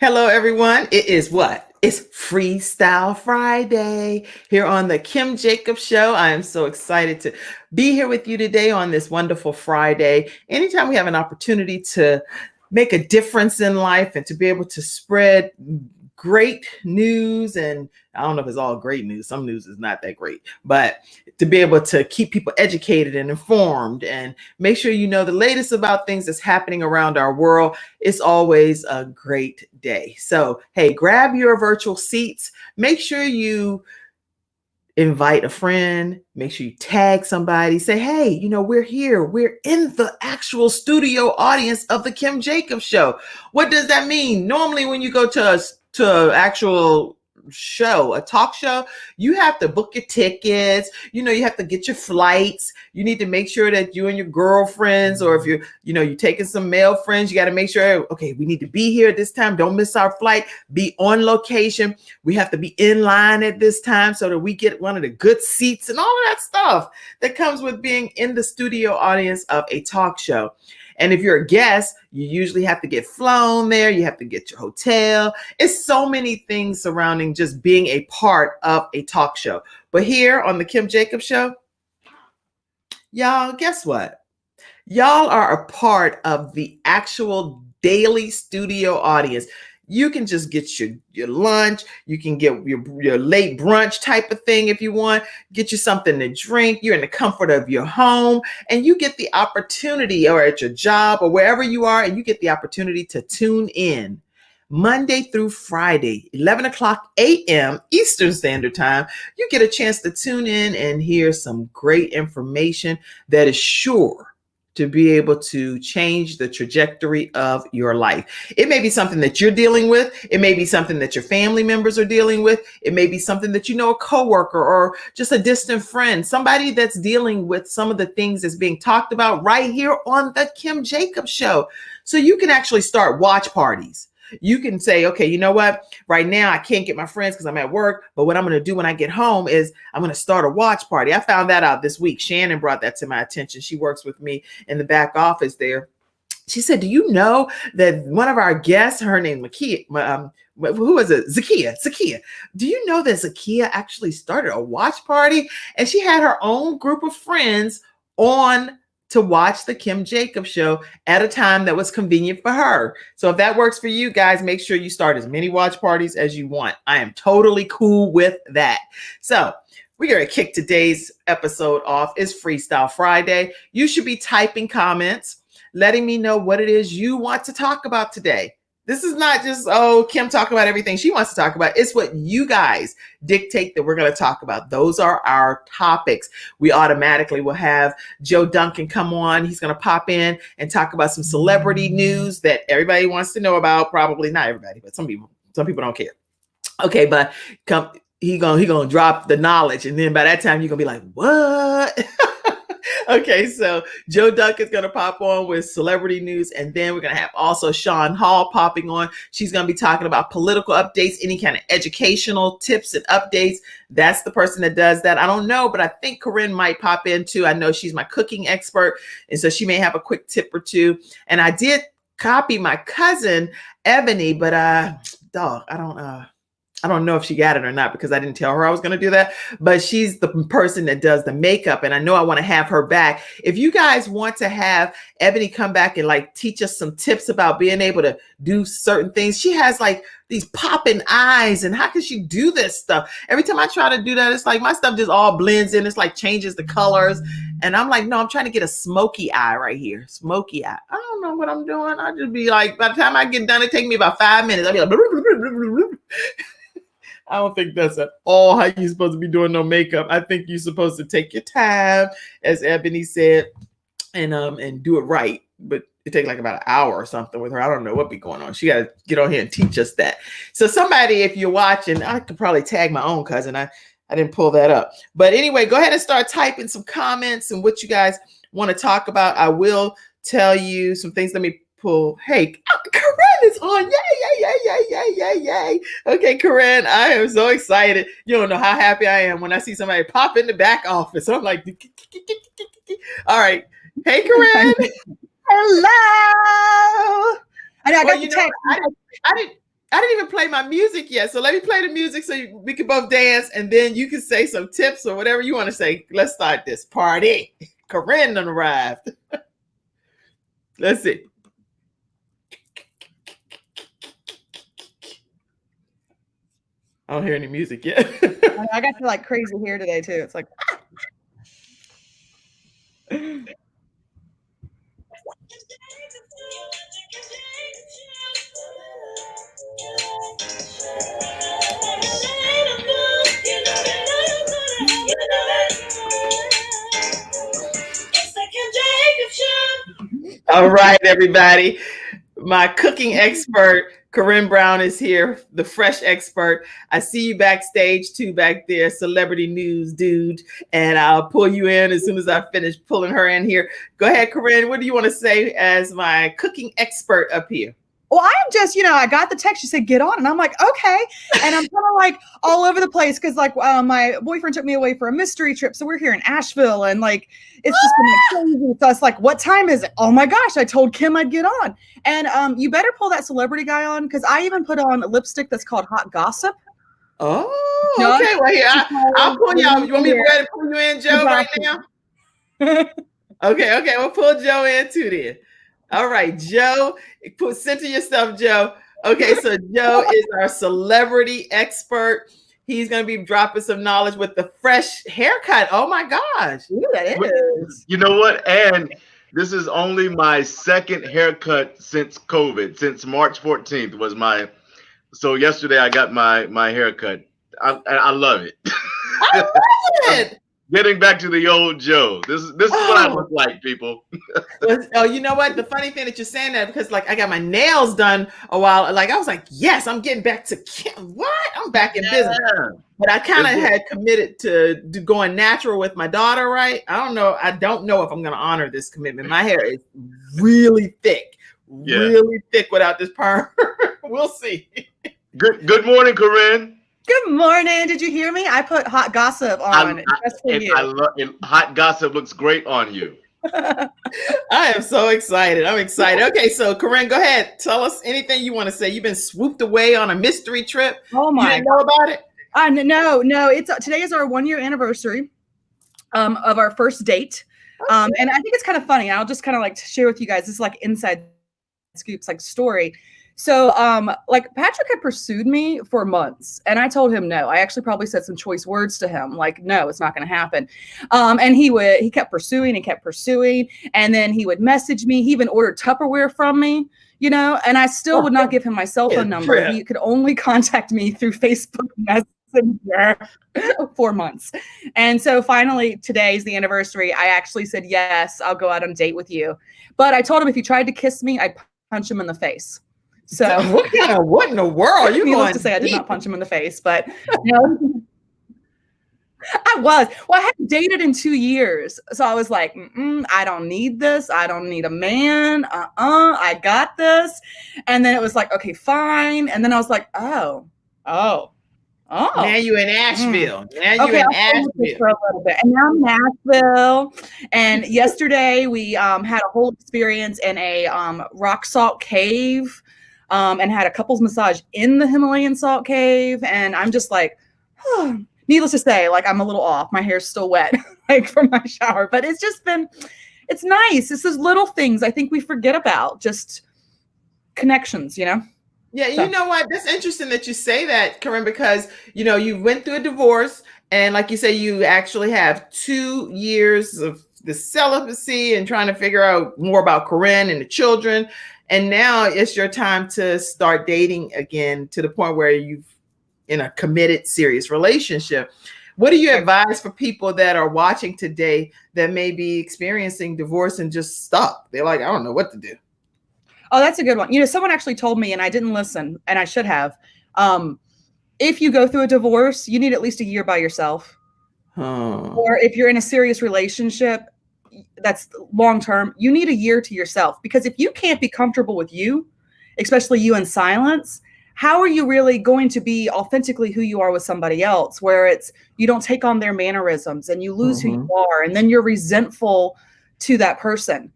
Hello, everyone. It is what? It's Freestyle Friday here on the Kim Jacobs Show. I am so excited to be here with you today on this wonderful Friday. Anytime we have an opportunity to make a difference in life and to be able to spread great news, and I don't know if it's all great news. Some news is not that great, but to be able to keep people educated and informed and make sure you know the latest about things that's happening around our world, it's always a great day. So, hey, grab your virtual seats. Make sure you invite a friend, make sure you tag somebody, say, hey, we're here. We're in the actual studio audience of the Kim Jacobs Show. What does that mean? Normally, when you go to an actual show, a talk show, you have to book your tickets, you have to get your flights, you need to make sure that you and your girlfriends, or if you're taking some male friends, you got to make sure, okay, we need to be here at this time, don't miss our flight, be on location, we have to be in line at this time so that we get one of the good seats and all of that stuff that comes with being in the studio audience of a talk show. And if you're a guest, you usually have to get flown there. You have to get your hotel. It's so many things surrounding just being a part of a talk show. But here on the Kim Jacobs Show, y'all, guess what? Y'all are a part of the actual daily studio audience. You can just get your lunch. You can get your late brunch type of thing if you want. Get you something to drink. You're in the comfort of your home, and you get the opportunity, or at your job or wherever you are, and you get the opportunity to tune in Monday through Friday, 11 o'clock a.m. Eastern Standard Time. You get a chance to tune in and hear some great information that is sure to be able to change the trajectory of your life. It may be something that you're dealing with. It may be something that your family members are dealing with. It may be something that a coworker or just a distant friend, somebody that's dealing with some of the things that's being talked about right here on the Kim Jacobs Show. So you can actually start watch parties. You can say, okay, you know what? Right now, I can't get my friends because I'm at work. But what I'm going to do when I get home is I'm going to start a watch party. I found that out this week. Shannon brought that to my attention. She works with me in the back office there. She said, do you know that one of our guests, her name Makia, who was it? Zakia. Do you know that Zakia actually started a watch party? And she had her own group of friends on to watch the Kim Jacobs Show at a time that was convenient for her. So if that works for you guys, make sure you start as many watch parties as you want. I am totally cool with that. So we're going to kick today's episode off. It's Freestyle Friday. You should be typing comments, letting me know what it is you want to talk about today. This is not just, Kim talk about everything she wants to talk about. It's what you guys dictate that we're going to talk about. Those are our topics. We automatically will have Joe Duncan come on. He's going to pop in and talk about some celebrity news that everybody wants to know about. Probably not everybody, but some people don't care. Okay, but he gonna drop the knowledge, and then by that time you're gonna be like, what? Okay, so Joe Duncan's going to pop on with celebrity news, and then we're going to have also Shawn Hall popping on. She's going to be talking about political updates, any kind of educational tips and updates. That's the person that does that. I don't know, but I think Corinne might pop in too. I know she's my cooking expert, and so she may have a quick tip or two. And I did copy my cousin, Ebony, but I don't know if she got it or not because I didn't tell her I was going to do that, but she's the person that does the makeup, and I know I want to have her back. If you guys want to have Ebony come back and teach us some tips about being able to do certain things, she has these popping eyes, and how can she do this stuff? Every time I try to do that, it's my stuff just all blends in. It's changes the colors. And I'm no, I'm trying to get a smoky eye right here. Smoky eye. I don't know what I'm doing. I just be by the time I get done, it takes me about 5 minutes. I'll be like, I don't think that's at all how you're supposed to be doing no makeup. I think you're supposed to take your time, as Ebony said, and do it right. But it takes about an hour or something with her. I don't know what be going on. She got to get on here and teach us that. So somebody, if you're watching, I could probably tag my own cousin. I didn't pull that up. But anyway, go ahead and start typing some comments and what you guys want to talk about. I will tell you some things. Let me pull. Hey, Corinne is on. Yay. Okay, Corinne, I am so excited. You don't know how happy I am when I see somebody pop in the back office. I'm like, all right. Hey, Corinne. Hello. I got the text. I didn't. I didn't even play my music yet. So let me play the music so we can both dance, and then you can say some tips or whatever you want to say. Let's start this party. Corinne done arrived. Let's see. I don't hear any music yet. I got to like crazy hair today too. It's like all right, everybody. My cooking expert, Corinne Brown, is here, the fresh expert. I see you backstage too, back there, celebrity news dude, and I'll pull you in as soon as I finish pulling her in here. Go ahead, Corinne. What do you want to say as my cooking expert up here? well, I'm just, I got the text. She said, get on. And I'm like, okay. And I'm kind of like all over the place because like my boyfriend took me away for a mystery trip. So we're here in Asheville and like, it's just been like crazy. So it's like, what time is it? Oh my gosh, I told Kim I'd get on. And you better pull that celebrity guy on because I even put on a lipstick that's called Hot Gossip. Oh, okay. Well, here, I'll pull y'all. You want me to go ahead and pull you in, Joe, right now? Okay. We'll pull Joe in too then. All right, Joe, center yourself, Joe. Okay, so Joe is our celebrity expert. He's going to be dropping some knowledge with the fresh haircut. Oh my gosh. Ooh, that is. You know what? And this is only my second haircut since COVID, since March 14th was my, so yesterday I got my haircut. I love it. I love it. Getting back to the old Joe. This is what I look like, people. Oh, you know what? The funny thing that you're saying that because like I got my nails done a while. Like I was like, yes, I'm getting back to what? I'm back in business. But I kind of had committed to going natural with my daughter, right? I don't know if I'm going to honor this commitment. My hair is really thick, really thick without this perm. We'll see. Good morning, Corinne. Good morning. Did you hear me? I put Hot Gossip on just for you. I love it. Hot Gossip looks great on you. I am so excited. I'm excited. Okay, so Corinne, go ahead. Tell us anything you want to say. You've been swooped away on a mystery trip. Oh my! You didn't know about it? No. It's today is our 1-year anniversary of our first date, and I think it's kind of funny. I'll just kind of like share with you guys. This is like inside scoops, like story. So, like Patrick had pursued me for months and I told him no. I actually probably said some choice words to him, like, no, it's not going to happen. And he kept pursuing and then he would message me. He even ordered Tupperware from me, and I still would not give him my cell phone number. He could only contact me through Facebook Messenger for months. And so finally, today's the anniversary. I actually said, yes, I'll go out on a date with you. But I told him if he tried to kiss me, I'd punch him in the face. So what in the world? You needless to say, I did not punch him in the face, but I was. Well, I hadn't dated in 2 years, so I was like, I don't need this. I don't need a man. I got this. And then it was like, okay, fine. And then I was like, oh. Now you in Asheville. Now you in Asheville for a little bit, and now I'm in Nashville. And yesterday we had a whole experience in a rock salt cave. And had a couples massage in the Himalayan salt cave. And I'm just like, needless to say, like I'm a little off. My hair's still wet, like from my shower. But it's nice. It's those little things I think we forget about, just connections, Yeah, so. You know what? That's interesting that you say that, Corinne, because, you went through a divorce. And like you say, you actually have 2 years of the celibacy and trying to figure out more about Corinne and the children. And now it's your time to start dating again to the point where you've in a committed, serious relationship. What do you advise for people that are watching today that may be experiencing divorce and just stuck? They're like, I don't know what to do. Oh, that's a good one. Someone actually told me, and I didn't listen, and I should have. If you go through a divorce, you need at least a year by yourself. Or if you're in a serious relationship, that's long term, you need a year to yourself, because if you can't be comfortable with you, especially you in silence, how are you really going to be authentically who you are with somebody else, where it's you don't take on their mannerisms and you lose who you are, and then you're resentful to that person.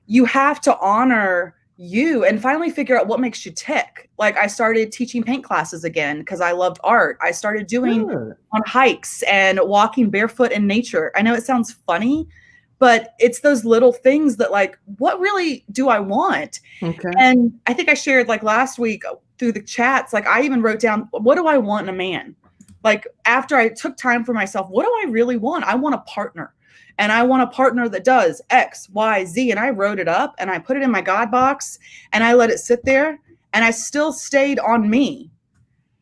You have to honor you and finally figure out what makes you tick. Like I started teaching paint classes again because I loved art. I started doing on hikes and walking barefoot in nature. I know it sounds funny, but it's those little things that like, what really do I want? Okay. And I think I shared like last week through the chats, like I even wrote down, what do I want in a man? Like after I took time for myself, what do I really want? I want a partner. And I want a partner that does X, Y, Z. And I wrote it up and I put it in my God box and I let it sit there and I still stayed on me.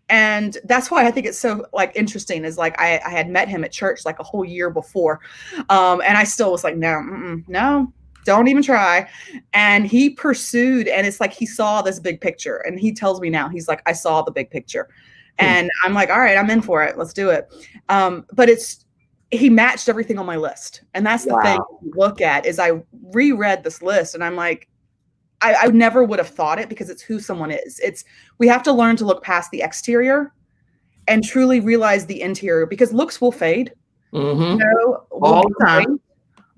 And that's why I think it's so like interesting is like I had met him at church like a whole year before. And I still was like, no, don't even try. And he pursued, and it's like he saw this big picture. And he tells me now, he's like, I saw the big picture. And I'm like, all right, I'm in for it. Let's do it. But he matched everything on my list. And that's the thing to look at is I reread this list and I'm like, I never would have thought it because it's who someone is. We have to learn to look past the exterior and truly realize the interior because looks will fade. Mm-hmm. You know, all the time.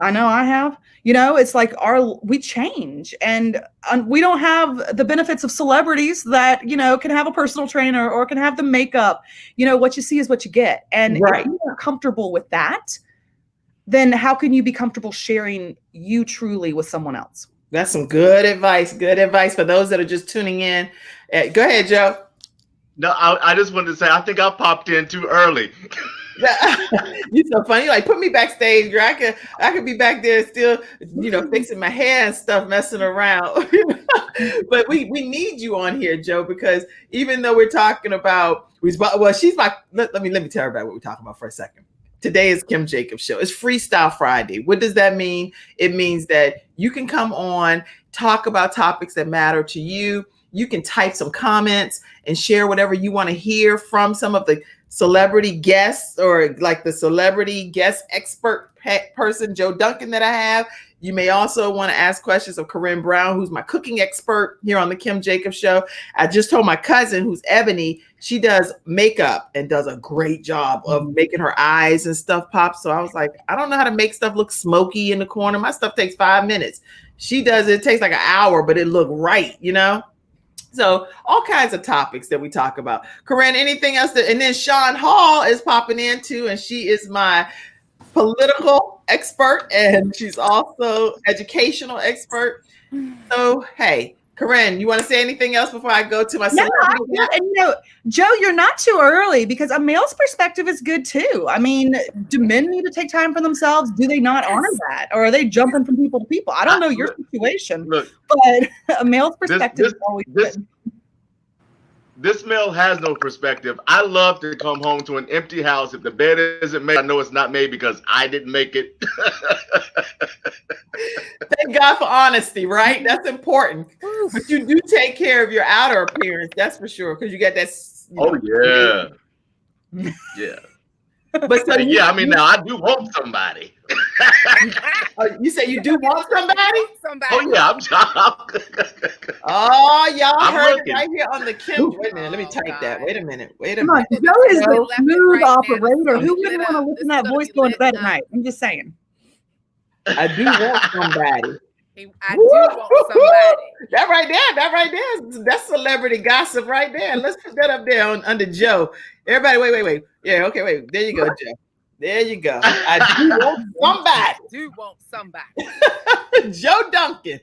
I know I have. You know, it's like we change and we don't have the benefits of celebrities that, you know, can have a personal trainer or can have the makeup. You know, what you see is what you get. And if you are comfortable with that, then how can you be comfortable sharing you truly with someone else? That's some good advice. Good advice for those that are just tuning in. Go ahead, Joe. No, I just wanted to say, I think I popped in too early. You're so funny. Like, put me backstage, girl. I could be back there still, you know, fixing my hair and stuff, messing around. But we need you on here, Joe, because even though we're talking about, well, she's my. Let me tell her about what we're talking about for a second. Today is Kim Jacobs Show. It's Freestyle Friday. What does that mean? It means that you can come on, talk about topics that matter to you. You can type some comments and share whatever you want to hear from some of the celebrity guests or like the celebrity guest expert person, Joe Duncan, that I have. You may also want to ask questions of Corinne Brown, who's my cooking expert here on the Kim Jacobs Show. I just told my cousin, who's Ebony, she does makeup and does a great job of making her eyes and stuff pop. So I was like, I don't know how to make stuff look smoky in the corner. My stuff takes 5 minutes. She does it takes like an hour, but it look right, you know? So all kinds of topics that we talk about. Corinne, anything else? And then Shawn Hall is popping in too, and she is my political expert, and she's also educational expert. So, hey, Corinne, you want to say anything else before I go to my celebrity? Yeah, and you know, Joe, you're not too early because a male's perspective is good too. I mean, do men need to take time for themselves? Do they not honor that? Or are they jumping from people to people? I don't know your situation, but a male's perspective is always good. This male has no perspective. I love to come home to an empty house. If the bed isn't made, I know it's not made because I didn't make it. Thank God for honesty, right? That's important. But you do take care of your outer appearance, that's for sure, because you got that. Yeah. But so yeah, I mean, now I do want somebody. You say you do want somebody? Oh yeah, oh, y'all I'm heard looking. it right here on the Kim. Wait a minute, let me type that. Wait a minute. Come on, Joe is the smooth operator. Who wouldn't want to listen to that voice going to bed at night? I'm just saying. I do want somebody. I do want somebody. That right there. That's celebrity gossip right there. Let's put that up there under Joe. Everybody, wait. Yeah, okay, wait. There you go, Joe. There you go. I do want somebody. I do want somebody. Joe Duncan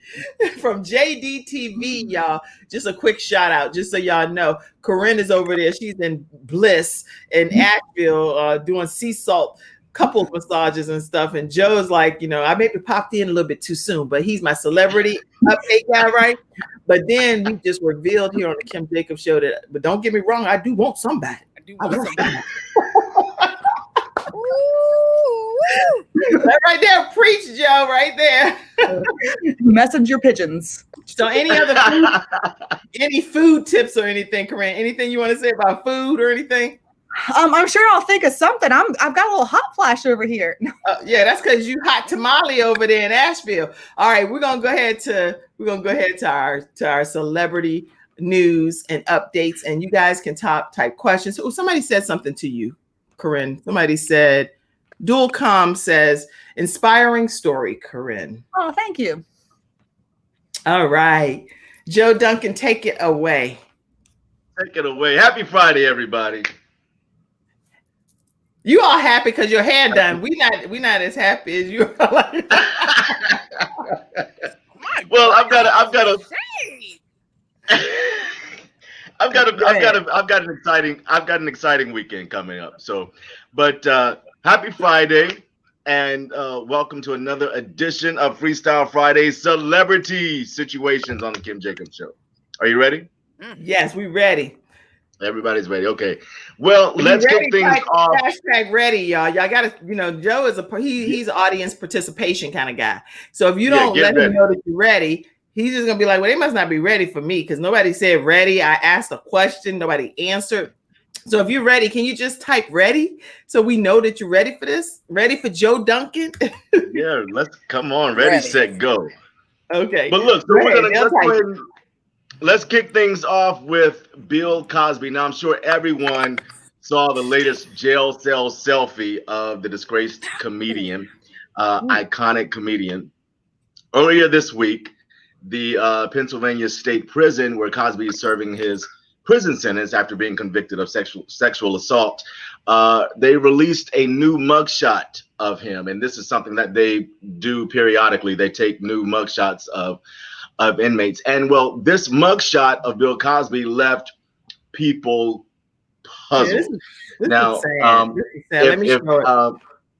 from JDTV, y'all. Just a quick shout out, just so y'all know. Corinne is over there. She's in Bliss in Asheville doing sea salt couples massages and stuff. And Joe's like, you know, I maybe popped in a little bit too soon, but he's my celebrity update guy, right? But then we just revealed here on the Kim Jacobs Show that, but don't get me wrong, I do want somebody. I do want somebody. That right there, preach, Joe, right there. Messenger pigeons. So any food tips or anything, Corinne? Anything you want to say about food or anything? I'm sure I'll think of something. I've got a little hot flash over here. Yeah, that's because you hot tamale over there in Asheville. All right, we're gonna go ahead to our celebrity news and updates, and you guys can type questions. Oh, somebody said something to you, Corinne. Somebody said, Dualcom says, inspiring story, Corinne. Oh, thank you. All right. Joe Duncan, take it away. Take it away. Happy Friday, everybody. You all happy because your hair done. We not as happy as you are. My Well, I've got shade. an exciting weekend coming up. So, but happy Friday and welcome to another edition of Freestyle Friday Celebrity Situations on the Kim Jacobs Show. Are you ready? Yes, we ready. Everybody's ready. Okay. Well, let's kick things off. Hashtag ready, y'all. Y'all gotta, Joe is he's an audience participation kind of guy. So if you don't let him know that you're ready, he's just gonna be like, well, they must not be ready for me because nobody said ready. I asked a question, nobody answered. So if you're ready, can you just type ready so we know that you're ready for this? Ready for Joe Duncan? Yeah, let's come on. Ready, set, go. Okay. But look, so let's kick things off with Bill Cosby. Now, I'm sure everyone saw the latest jail cell selfie of the disgraced comedian, iconic comedian. Earlier this week, the Pennsylvania State Prison, where Cosby is serving his prison sentence after being convicted of sexual assault, they released a new mugshot of him. And this is something that they do periodically. They take new mugshots of inmates. And well, this mugshot of Bill Cosby left people puzzled. Now,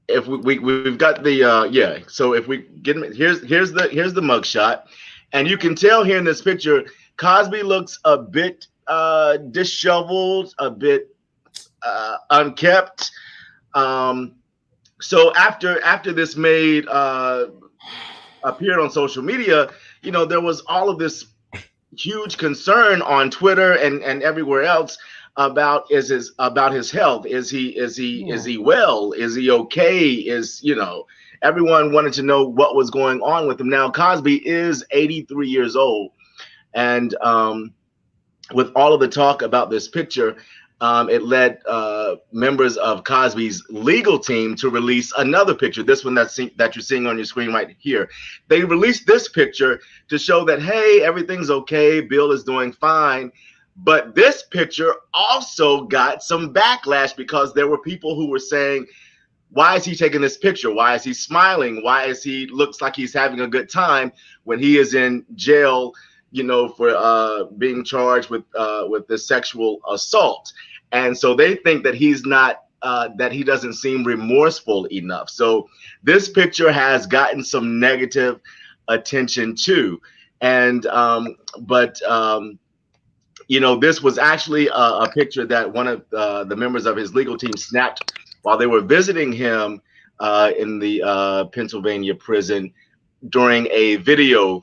if we've got the so if we get him, here's the mugshot, and you can tell here in this picture, Cosby looks a bit disheveled, a bit unkept. So after this made appeared on social media, there was all of this huge concern on Twitter and everywhere else about his health. Is he well? Is he okay? Everyone wanted to know what was going on with him. Now, Cosby is 83 years old, and with all of the talk about this picture, it led members of Cosby's legal team to release another picture. This one that you're seeing on your screen right here. They released this picture to show that, hey, everything's okay. Bill is doing fine. But this picture also got some backlash because there were people who were saying, why is he taking this picture? Why is he smiling? Why is he looks like he's having a good time when he is in jail, for being charged with this sexual assault? And so they think that he's not, that he doesn't seem remorseful enough. So this picture has gotten some negative attention too. And, this was actually a picture that one of the members of his legal team snapped while they were visiting him in the Pennsylvania prison during a video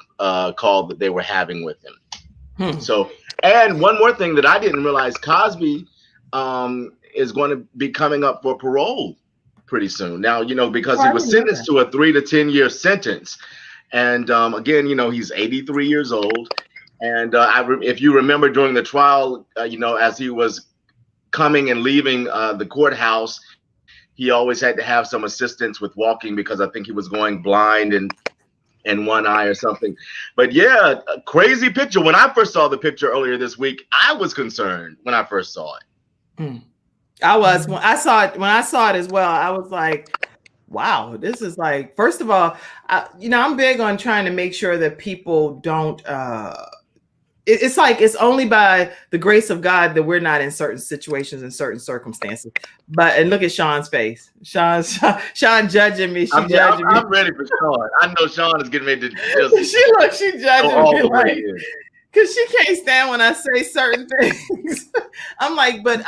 call that they were having with him. So, and one more thing that I didn't realize, Cosby is going to be coming up for parole pretty soon. Now, because he was sentenced to a 3 to 10 year sentence. And again, he's 83 years old. And if you remember during the trial, as he was coming and leaving the courthouse, he always had to have some assistance with walking because I think he was going blind in one eye or something. But yeah, a crazy picture. When I first saw the picture earlier this week, I was concerned when I first saw it. I was when I saw it as well. I was like, wow, this is like, first of all, I'm big on trying to make sure that people don't it's like it's only by the grace of God that we're not in certain situations and certain circumstances. And look at Shawn's face. Shawn judging me. I'm ready for Shawn. I know Shawn is getting ready to just she judging me like, because she can't stand when I say certain things. I'm like, but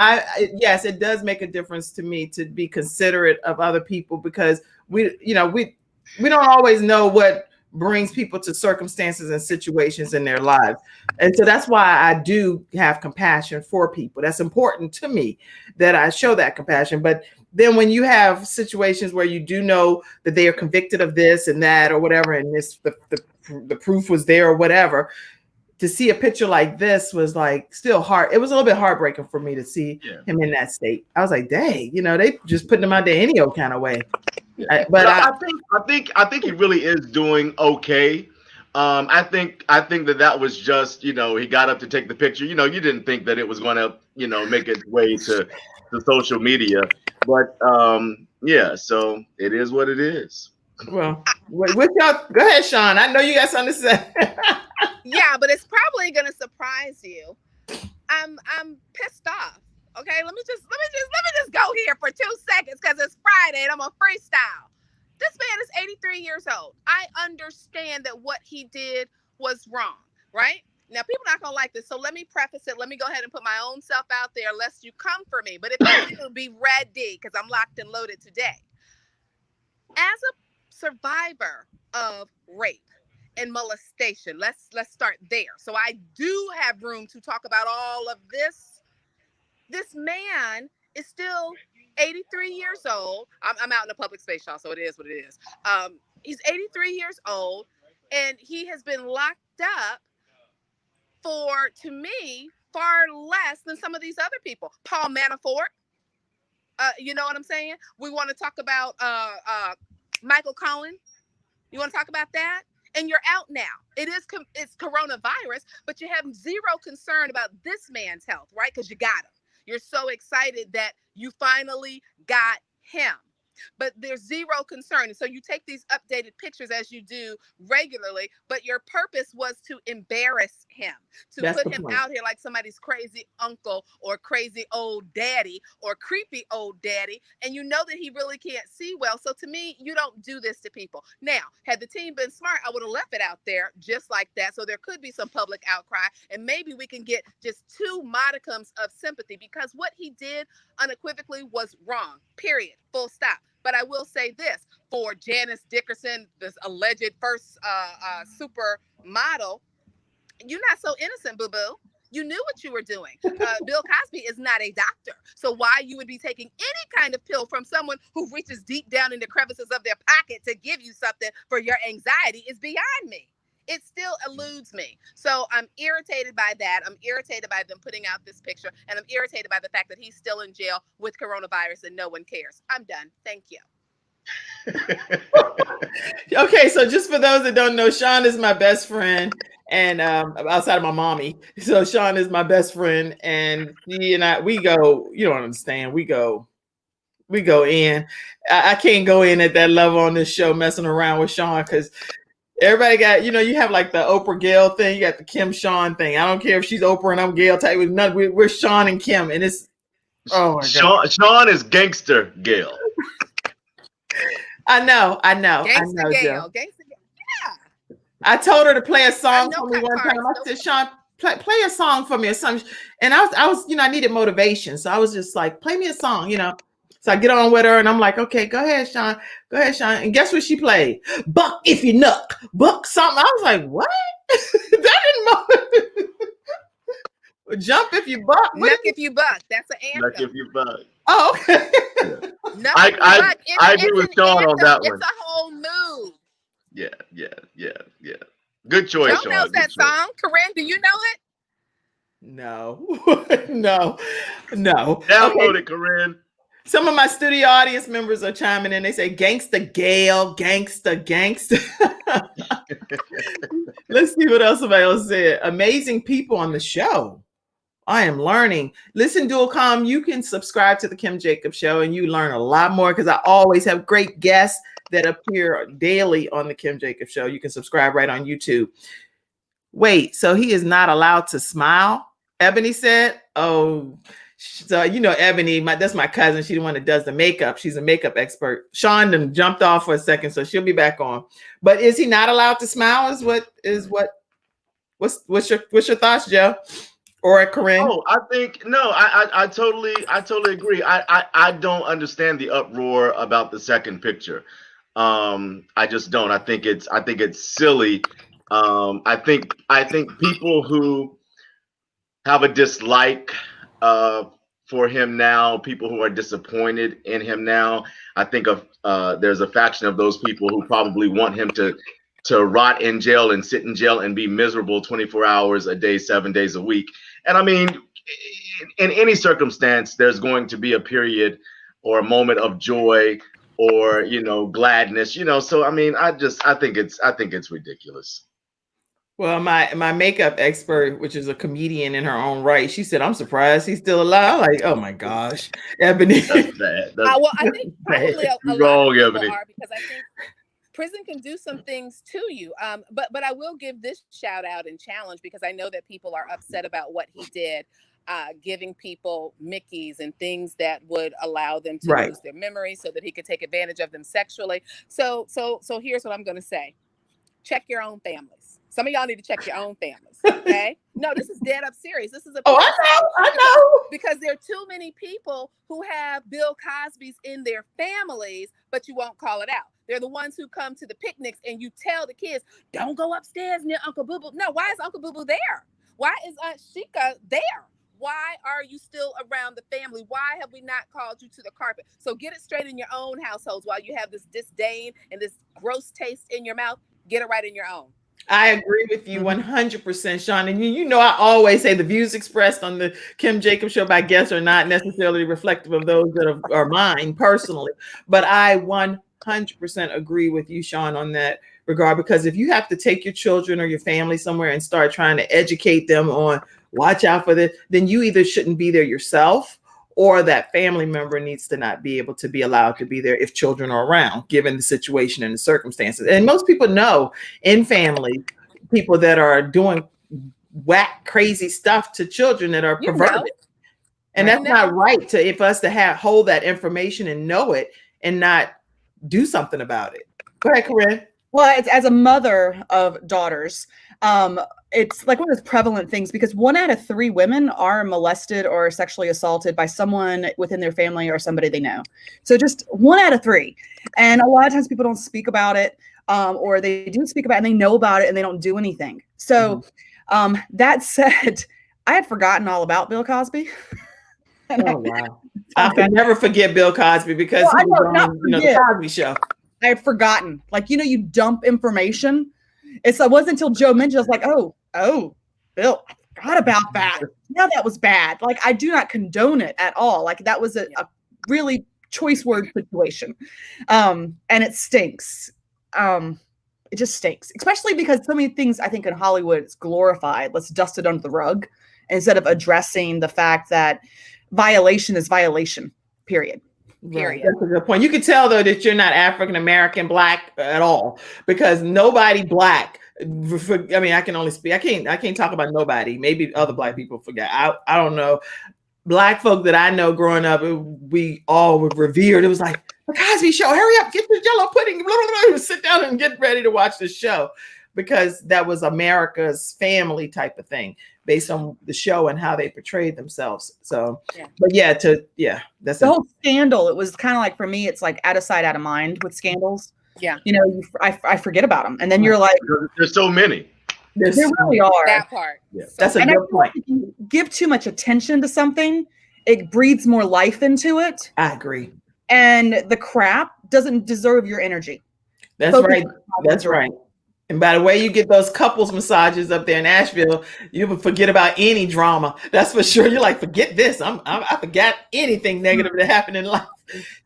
yes, it does make a difference to me to be considerate of other people because we don't always know what brings people to circumstances and situations in their lives. And so that's why I do have compassion for people. That's important to me that I show that compassion. But then when you have situations where you do know that they are convicted of this and that or whatever, and the proof was there or whatever, to see a picture like this was like still hard. It was a little bit heartbreaking for me to see him in that state. I was like, dang, they just putting him out there any old kind of way. I think he really is doing okay, I think that was just, you know, he got up to take the picture. You know, you didn't think that it was going to, you know, make its way to social media, but yeah. So it is what it is. Well, what y'all? Go ahead, Shawn. I know you got something to say. Yeah, but it's probably gonna surprise you. I'm pissed off. Okay, let me just go here for 2 seconds because it's Friday and I'm a freestyle. This man is 83 years old. I understand that what he did was wrong, right? Now, people not gonna like this, so let me preface it. Let me go ahead and put my own self out there, lest you come for me. But if you do, be ready because I'm locked and loaded today. As a survivor of rape and molestation, let's start there. So I do have room to talk about all of this. This man is still 83 years old. I'm out in the public space, y'all, so it is what it is. He's 83 years old, and he has been locked up for, to me, far less than some of these other people. Paul Manafort, you know what I'm saying? We want to talk about Michael Cohen. You want to talk about that? And you're out now. It's coronavirus, but you have zero concern about this man's health, right? Because you got him. You're so excited that you finally got him. But there's zero concern. And so you take these updated pictures as you do regularly, but your purpose was to embarrass him, to That's put the him point. out here like somebody's crazy uncle or crazy old daddy or creepy old daddy. And you know that he really can't see well. So to me, you don't do this to people. Now, had the team been smart, I would have left it out there just like that. So there could be some public outcry and maybe we can get just 2 modicums of sympathy because what he did unequivocally was wrong, period, full stop. But I will say this, for Janice Dickerson, this alleged first supermodel, you're not so innocent, boo-boo. You knew what you were doing. Bill Cosby is not a doctor. So why you would be taking any kind of pill from someone who reaches deep down in the crevices of their pocket to give you something for your anxiety is beyond me. It still eludes me. So I'm irritated by that. I'm irritated by them putting out this picture. And I'm irritated by the fact that he's still in jail with coronavirus and no one cares. I'm done. Thank you. Okay, so just for those that don't know, Shawn is my best friend, and outside of my mommy, so Shawn is my best friend, and he and I, we go. You don't understand. We go in. I can't go in at that level on this show messing around with Shawn because everybody got, you know, you have like the Oprah Gail thing, you got the Kim Shawn thing. I don't care if she's Oprah and I'm Gail type. We're Shawn and Kim, and it's oh my god. Shawn is gangster Gail. I know, Gangsta Gail. Joe. Gangsta Gail. Yeah. I told her to play a song no for me cut one cards, time. I no said, Shawn, play a song for me or something. And I was, you know, I needed motivation. So I was just like, play me a song, you know. So I get on with her and I'm like, okay, go ahead, Shawn. Go ahead, Shawn. And guess what she played? Buck if you nuck. Buck something. I was like, what? That didn't jump if you buck. Nuck if you buck. That's an anthem. Nuck if you buck. Oh, okay. Nuck I if you buck. I agree with Shawn on that one. It's a whole move. Yeah. Good choice, Joe Shawn. knows that song. Corinne, do you know it? No. No. Download it, Corinne. Some of my studio audience members are chiming in. They say, Gangsta Gail, gangsta. Let's see what else somebody else said. Amazing people on the show. I am learning. Listen, Dualcom, you can subscribe to the Kim Jacobs Show and you learn a lot more because I always have great guests that appear daily on the Kim Jacobs Show. You can subscribe right on YouTube. Wait, so he is not allowed to smile? Ebony said, oh, so you know Ebony, that's my cousin. She's the one that does the makeup. She's a makeup expert. Shawn then jumped off for a second, so she'll be back on. But is he not allowed to smile? What's your thoughts, Joe? Or Corinne? Oh, I think no. I totally agree. I don't understand the uproar about the second picture. I just don't. I think it's silly. I think people who have a dislike for him now, people who are disappointed in him now, I think there's a faction of those people who probably want him to rot in jail and sit in jail and be miserable 24 hours a day, 7 days a week. And I mean, in any circumstance, there's going to be a period or a moment of joy or, you know, gladness, you know. So I mean, I think it's ridiculous. Well, my makeup expert, which is a comedian in her own right, she said, "I'm surprised he's still alive." I'm like, oh my gosh, Ebony. That's bad. Well, I think probably a You're lot of wrong, people Ebony. are, because I think prison can do some things to you. But I will give this shout out and challenge, because I know that people are upset about what he did, giving people Mickeys and things that would allow them to Right. lose their memory so that he could take advantage of them sexually. So here's what I'm going to say. Check your own families. Some of y'all need to check your own families. Okay. No, this is dead up serious. This is a I know. because there are too many people who have Bill Cosby's in their families, but you won't call it out. They're the ones who come to the picnics and you tell the kids, don't go upstairs near Uncle Boo Boo. No, why is Uncle Boo Boo there? Why is Aunt Sheikah there? Why are you still around the family? Why have we not called you to the carpet? So get it straight in your own households. While you have this disdain and this gross taste in your mouth, get it right in your own. I agree with you 100%, Shawn. And you know, I always say the views expressed on the Kim Jacobs Show by guests are not necessarily reflective of those that are mine personally. But I 100% agree with you, Shawn, on that regard. Because if you have to take your children or your family somewhere and start trying to educate them on watch out for this, then you either shouldn't be there yourself, or that family member needs to not be able to be allowed to be there if children are around, given the situation and the circumstances. And most people know in family, people that are doing whack, crazy stuff to children that are perverted. And that's not right to hold that information and know it and not do something about it. Go ahead, Corinne. Well, it's, as a mother of daughters, it's like one of those prevalent things, because 1 out of 3 women are molested or sexually assaulted by someone within their family or somebody they know. So just 1 out of 3. And a lot of times people don't speak about it, or they do speak about it and they know about it and they don't do anything. So that said, I had forgotten all about Bill Cosby. Oh, wow. I can never forget Bill Cosby because he was on the Cosby Show. I had forgotten. Like, you dump information. It wasn't until Joe mentioned, I was like, oh, Bill, I forgot about that. Yeah, that was bad. Like, I do not condone it at all. Like, that was a really choice word situation. And it stinks. It just stinks, especially because so many things I think in Hollywood is glorified. Let's dust it under the rug instead of addressing the fact that violation is violation, period. Right. That's a good point. You can tell though that you're not African American, Black at all, because nobody Black. I mean, I can only speak. I can't talk about nobody. Maybe other Black people forget. I don't know. Black folk that I know growing up, we all were revered. It was like the Cosby Show. Hurry up, get your Jello pudding. Blah, blah, blah, sit down and get ready to watch the show, because that was America's family type of thing, based on the show and how they portrayed themselves. So, but that's the whole scandal. It was kind of like, for me, it's like out of sight, out of mind with scandals. Yeah. I forget about them. And then you're like, there's so many. There really are. That part. Yeah. That's a good point. If you give too much attention to something, it breathes more life into it. I agree. And the crap doesn't deserve your energy. That's right. That's right. And by the way, you get those couples massages up there in Asheville, you will forget about any drama. That's for sure. You're like, forget this. I forgot anything negative that happened in life.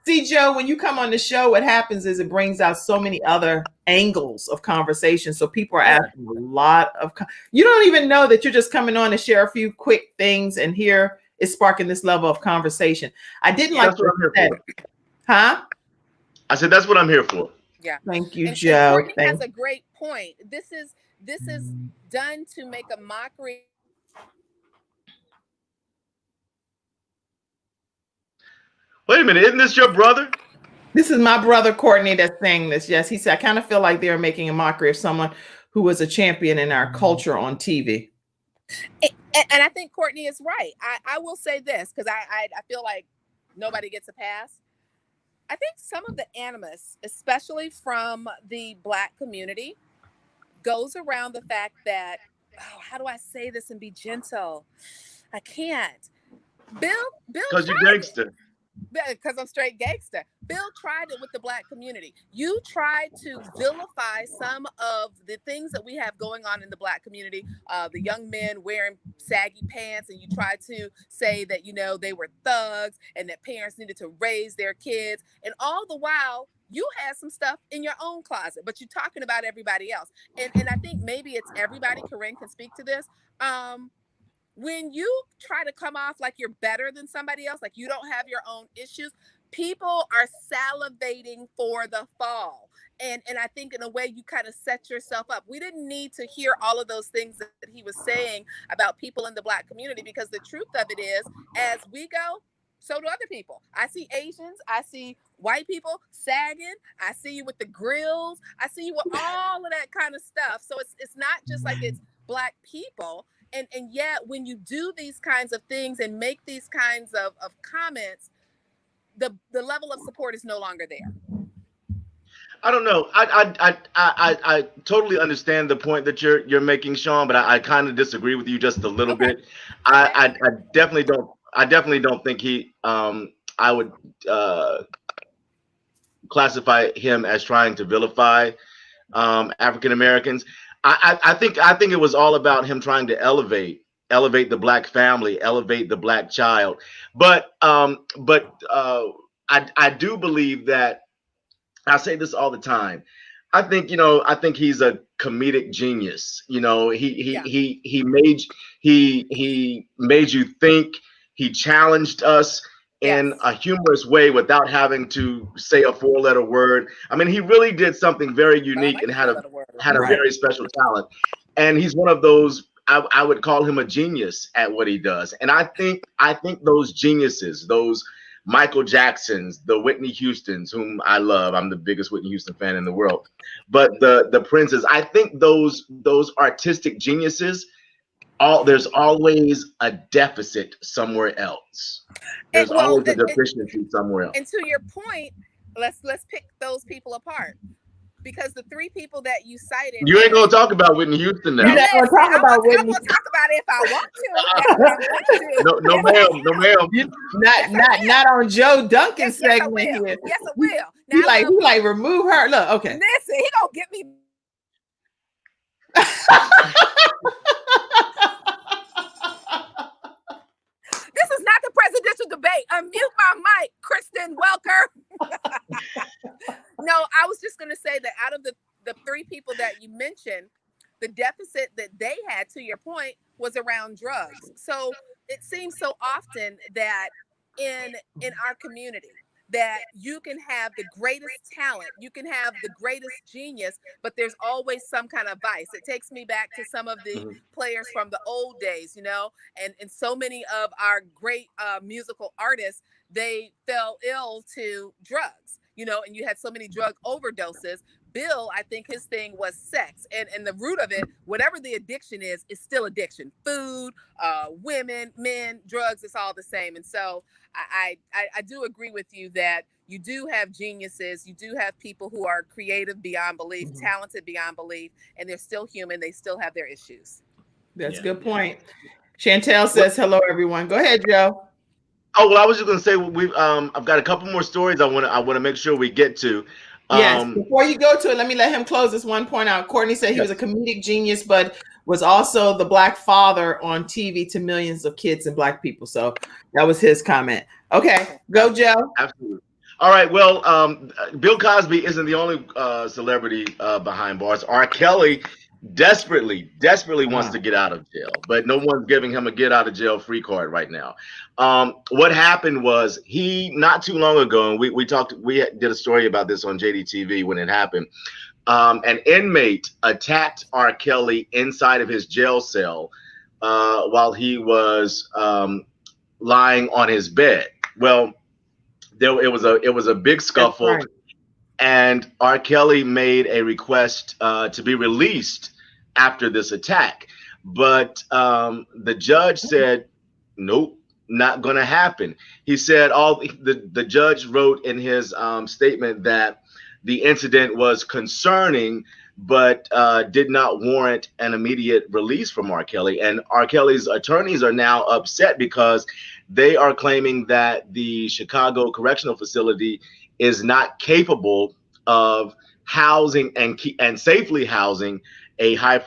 See, Joe, when you come on the show, what happens is it brings out so many other angles of conversation. So people are asking a lot of, you don't even know that you're just coming on to share a few quick things, and here it's sparking this level of conversation. I didn't like what you said. Huh? I said, that's what I'm here for. Yeah. Thank you, Joe. Courtney has a great point. This is done to make a mockery. Wait a minute, isn't this your brother? This is my brother Courtney that's saying this. Yes, he said, I kind of feel like they're making a mockery of someone who was a champion in our culture on TV. And I think Courtney is right. I will say this, because I feel like nobody gets a pass. I think some of the animus, especially from the Black community, goes around the fact that, how do I say this and be gentle? I can't. Bill, because you're gangster. because I'm straight gangster. Bill tried it with the Black community. You tried to vilify some of the things that we have going on in the Black community. The young men wearing saggy pants, and you tried to say that, you know, they were thugs and that parents needed to raise their kids. And all the while, you had some stuff in your own closet, but you're talking about everybody else. And I think maybe it's everybody. Corinne can speak to this. When you try to come off like you're better than somebody else, like you don't have your own issues, people are salivating for the fall. And I think in a way you kind of set yourself up. We didn't need to hear all of those things that he was saying about people in the Black community, because the truth of it is, as we go, so do other people. I see Asians, I see white people sagging, I see you with the grills, I see you with all of that kind of stuff. So it's not just like it's Black people. And yet when you do these kinds of things and make these kinds of comments, the level of support is no longer there. I don't know. I totally understand the point that you're making, Shawn, but I kind of disagree with you just a little bit. I definitely don't think he I would classify him as trying to vilify African Americans. I think it was all about him trying to elevate the Black family, elevate the Black child. But I do believe that, I say this all the time, I think he's a comedic genius. You know, he made you think. He challenged us in a humorous way without having to say a 4-letter word. I mean, he really did something very unique and had a very special talent. And he's one of those, I would call him a genius at what he does. And I think those geniuses, those Michael Jacksons, the Whitney Houstons, whom I love, I'm the biggest Whitney Houston fan in the world, but the Princes, I think those artistic geniuses, there's always a deficit somewhere else. There's always a deficiency somewhere else. And to your point, let's pick those people apart, because the 3 people that you cited, you ain't gonna talk about Whitney Houston now. You're not gonna talk about Whitney. I'm gonna talk about it if I want to. No, ma'am. Not on Joe Duncan segment here. Yes, I will. He like remove her. Look, okay. Listen, he gonna get me. This is not the presidential debate. Unmute my mic, Kristen Welker. No, I was just going to say that out of the 3 people that you mentioned, the deficit that they had, to your point, was around drugs. So it seems so often that in our community, that you can have the greatest talent, you can have the greatest genius, but there's always some kind of vice. It takes me back to some of the players from the old days, you know, and so many of our great musical artists, they fell ill to drugs, you know, and you had so many drug overdoses. Bill, I think his thing was sex, and the root of it, whatever the addiction is still addiction. Food, women, men, drugs, it's all the same. And so I do agree with you that you do have geniuses, you do have people who are creative beyond belief, talented beyond belief, and they're still human. They still have their issues. That's a good point. Chantel says hello, everyone. Go ahead, Joe. Oh, well, I was just going to say I've got a couple more stories I want to make sure we get to. Yes, before you go to it, let me let him close this one point out. Courtney said he was a comedic genius, but was also the Black father on TV to millions of kids and Black people. So that was his comment. Okay, go, Joe. Absolutely. All right. Well, Bill Cosby isn't the only celebrity behind bars. R. Kelly desperately wants to get out of jail, but no one's giving him a get out of jail free card right now. What happened was, he, not too long ago, and we did a story about this on JDTV when it happened. An inmate attacked R. Kelly inside of his jail cell while he was lying on his bed. Well, it was a big scuffle, right. And R. Kelly made a request to be released after this attack, but the judge said, nope, not going to happen. He said the judge wrote in his statement that the incident was concerning but did not warrant an immediate release from R. Kelly. And R. Kelly's attorneys are now upset because they are claiming that the Chicago Correctional Facility is not capable of housing and safely housing a high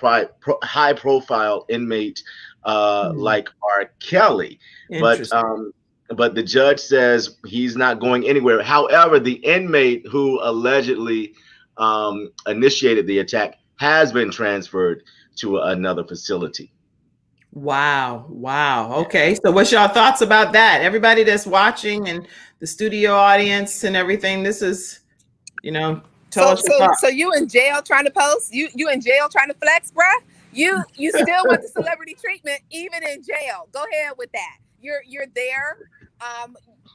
profile inmate like R. Kelly. But the judge says he's not going anywhere. However, the inmate who allegedly initiated the attack has been transferred to another facility. Wow. Okay, so what's y'all thoughts about that? Everybody that's watching and the studio audience and everything, this is, tell us your thoughts. So you in jail trying to post? You in jail trying to flex, bruh? You still want the celebrity treatment even in jail? Go ahead with that. You're there.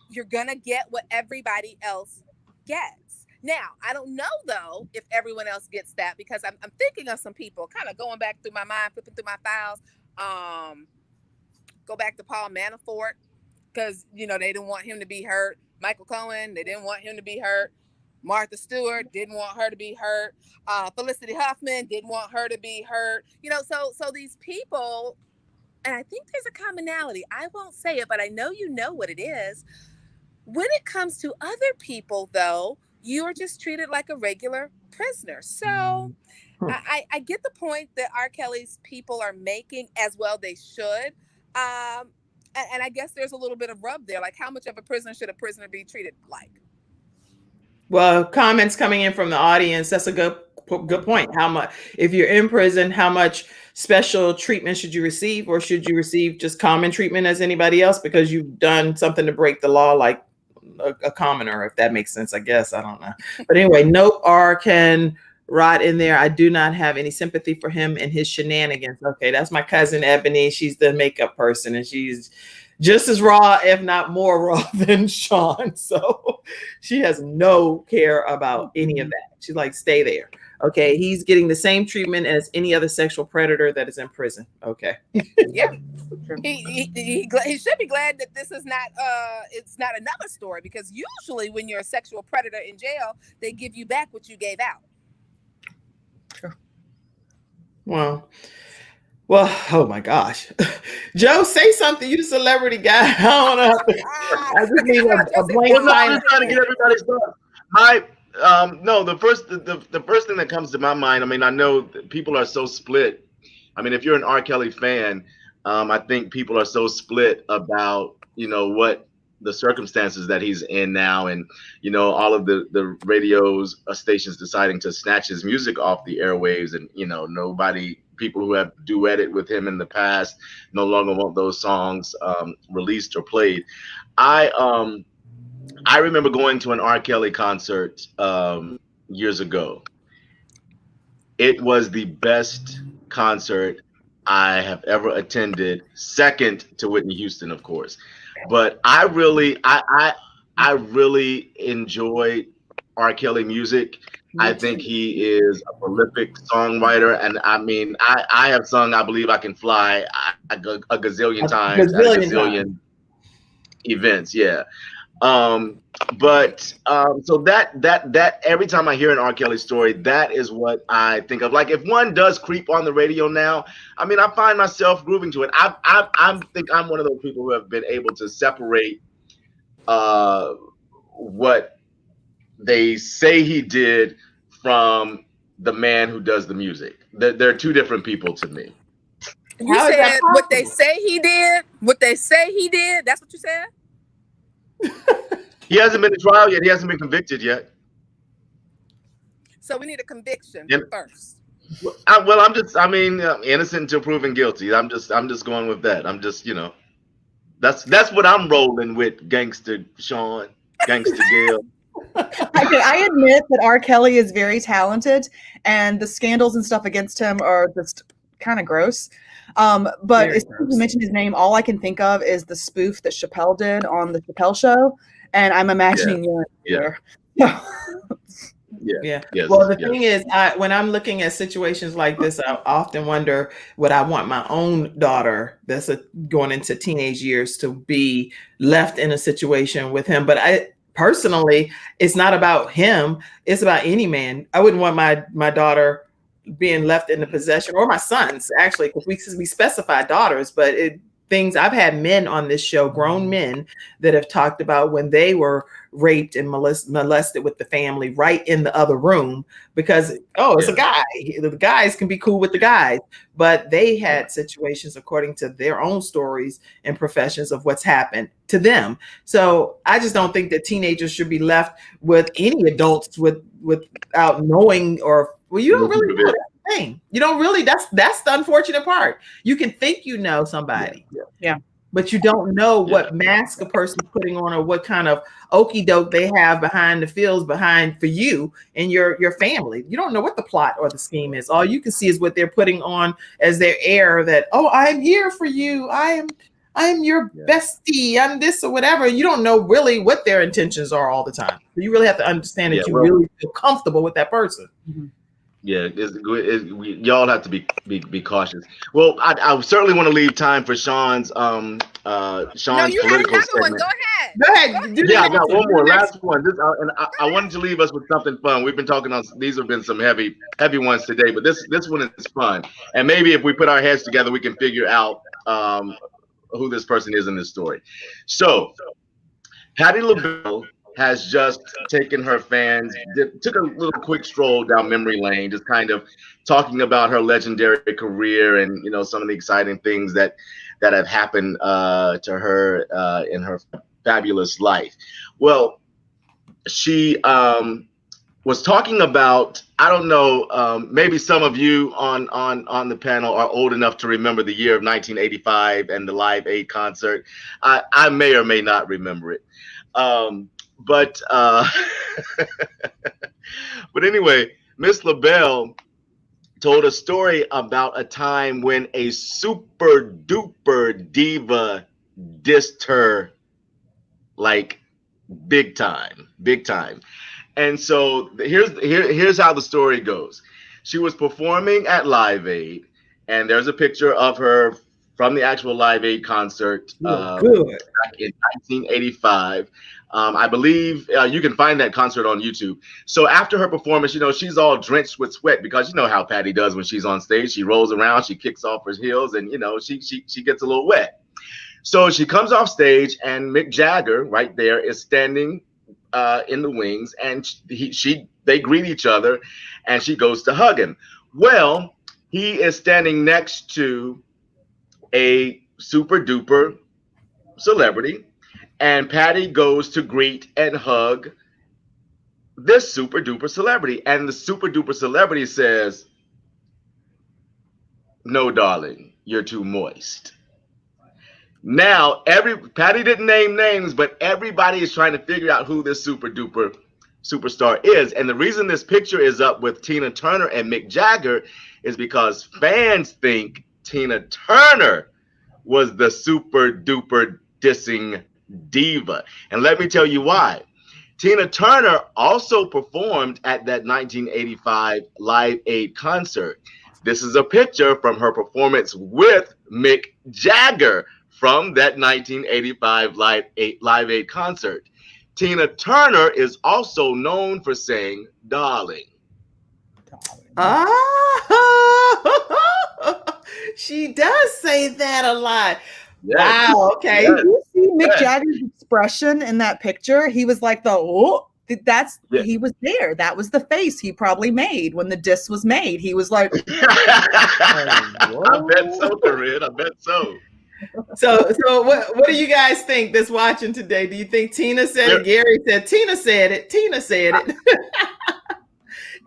You're gonna get what everybody else gets. Now, I don't know though if everyone else gets that, because I'm thinking of some people, kind of going back through my mind, flipping through my files. Go back to Paul Manafort, because they didn't want him to be hurt. Michael Cohen, they didn't want him to be hurt. Martha Stewart didn't want her to be hurt. Felicity Huffman didn't want her to be hurt. So these people, and I think there's a commonality. I won't say it, but I know you know what it is. When it comes to other people, though, you are just treated like a regular prisoner. So I get the point that R. Kelly's people are making, as well they should. And I guess there's a little bit of rub there. Like, how much of a prisoner should a prisoner be treated like? Well, comments coming in from the audience. That's a good point. How much, if you're in prison, how much special treatment should you receive, or should you receive just common treatment as anybody else because you've done something to break the law, like a commoner, if that makes sense? I guess I don't know. But anyway, nope. R can rot in there. I do not have any sympathy for him and his shenanigans. Okay, that's my cousin Ebony. She's the makeup person, and she's just as raw, if not more raw, than Shawn. So she has no care about any of that. She's like, stay there. Okay, he's getting the same treatment as any other sexual predator that is in prison. Okay. Yeah. He should be glad that this is not it's not another story, because usually when you're a sexual predator in jail, they give you back what you gave out. Sure. Well, oh my gosh. Joe, say something. You the celebrity guy. I don't know. I just need a blank line. I'm just trying to get everybody's thoughts. No, the first thing that comes to my mind, I mean, I know that people are so split. I mean, if you're an R. Kelly fan, I think people are so split about, what the circumstances that he's in now, and, all of the radios stations deciding to snatch his music off the airwaves, and, people who have duetted with him in the past no longer want those songs released or played. I remember going to an R. Kelly concert years ago. It was the best concert I have ever attended, second to Whitney Houston, of course. But I really enjoy R. Kelly music. I think he is a prolific songwriter, and I mean, I have sung "I Believe I Can Fly" a gazillion times at a gazillion events. Yeah. So that every time I hear an R. Kelly story, that is what I think of. Like, if one does creep on the radio now, I mean, I find myself grooving to it. I think I'm one of those people who have been able to separate what they say he did from the man who does the music. They're two different people to me. You said what they say he did. What they say he did. That's what you said. He hasn't been to trial yet. He hasn't been convicted yet. So we need a conviction first. Innocent until proven guilty. I'm just going with that. I'm just, that's what I'm rolling with. Gangster Shawn, Gangster Gail. I admit that R. Kelly is very talented, and the scandals and stuff against him are just kind of gross. But as soon as you mention his name, all I can think of is the spoof that Chappelle did on the Chappelle Show, and I'm imagining you're there. Yeah. Yes, well, the thing is, when I'm looking at situations like this, I often wonder, would I want my own daughter that's going into teenage years to be left in a situation with him? But personally, it's not about him. It's about any man. I wouldn't want my daughter being left in the possession, or my sons actually, because we specify daughters, but things I've had men on this show, grown men, that have talked about when they were raped and molested with the family right in the other room, because it's a guy. The guys can be cool with the guys, but they had situations according to their own stories and professions of what's happened to them. So I just don't think that teenagers should be left with any adults without knowing, or you don't really know. That's the thing. You don't really. That's the unfortunate part. You can think you know somebody, but you don't know what mask a person's putting on, or what kind of okey doke they have behind the fields for you and your family. You don't know what the plot or the scheme is. All you can see is what they're putting on as their air, that, I'm here for you. I am your bestie. I'm this or whatever. You don't know really what their intentions are all the time. So you really have to understand that you really feel comfortable with that person. Mm-hmm. Yeah, y'all have to be cautious. Well, I certainly want to leave time for Shawn's No, you had political another one. segment. Go ahead. I got one more, last one. I wanted to leave us with something fun. We've been talking on, these have been some heavy ones today, but this one is fun. And maybe if we put our heads together, we can figure out who this person is in this story. So, Patti LaBelle has just taken her fans, took a little quick stroll down memory lane, just kind of talking about her legendary career and, some of the exciting things that have happened to her in her fabulous life. Well, she was talking about, I don't know, maybe some of you on the panel are old enough to remember the year of 1985 and the Live Aid concert. I may or may not remember it. But anyway, Miss LaBelle told a story about a time when a super duper diva dissed her, like big time. And so here's how the story goes. She was performing at Live Aid, and there's a picture of her from the actual Live Aid concert back in 1985. I believe you can find that concert on YouTube. So after her performance, she's all drenched with sweat, because you know how Patti does when she's on stage. She rolls around, she kicks off her heels, and she gets a little wet. So she comes off stage, and Mick Jagger right there is standing in the wings, and they greet each other, and she goes to hug him. Well, he is standing next to a super duper celebrity, and Patti goes to greet and hug this super duper celebrity, and the super duper celebrity says, "No, darling, you're too moist." Now, Patti didn't name names, but everybody is trying to figure out who this super duper superstar is. And the reason this picture is up with Tina Turner and Mick Jagger is because fans think Tina Turner was the super duper dissing diva. And let me tell you why. Tina Turner also performed at that 1985 Live Aid concert. This is a picture from her performance with Mick Jagger from that 1985 Live Aid concert. Tina Turner is also known for saying "darling." She does say that a lot. Yes. Wow. Okay. Did you see Mick Jagger's expression in that picture? He was like he was there. That was the face he probably made when the diss was made. He was like, I bet so, Corinne. I bet so. So what do you guys think that's watching today? Do you think Tina said it? Gary said Tina said it. Tina said it.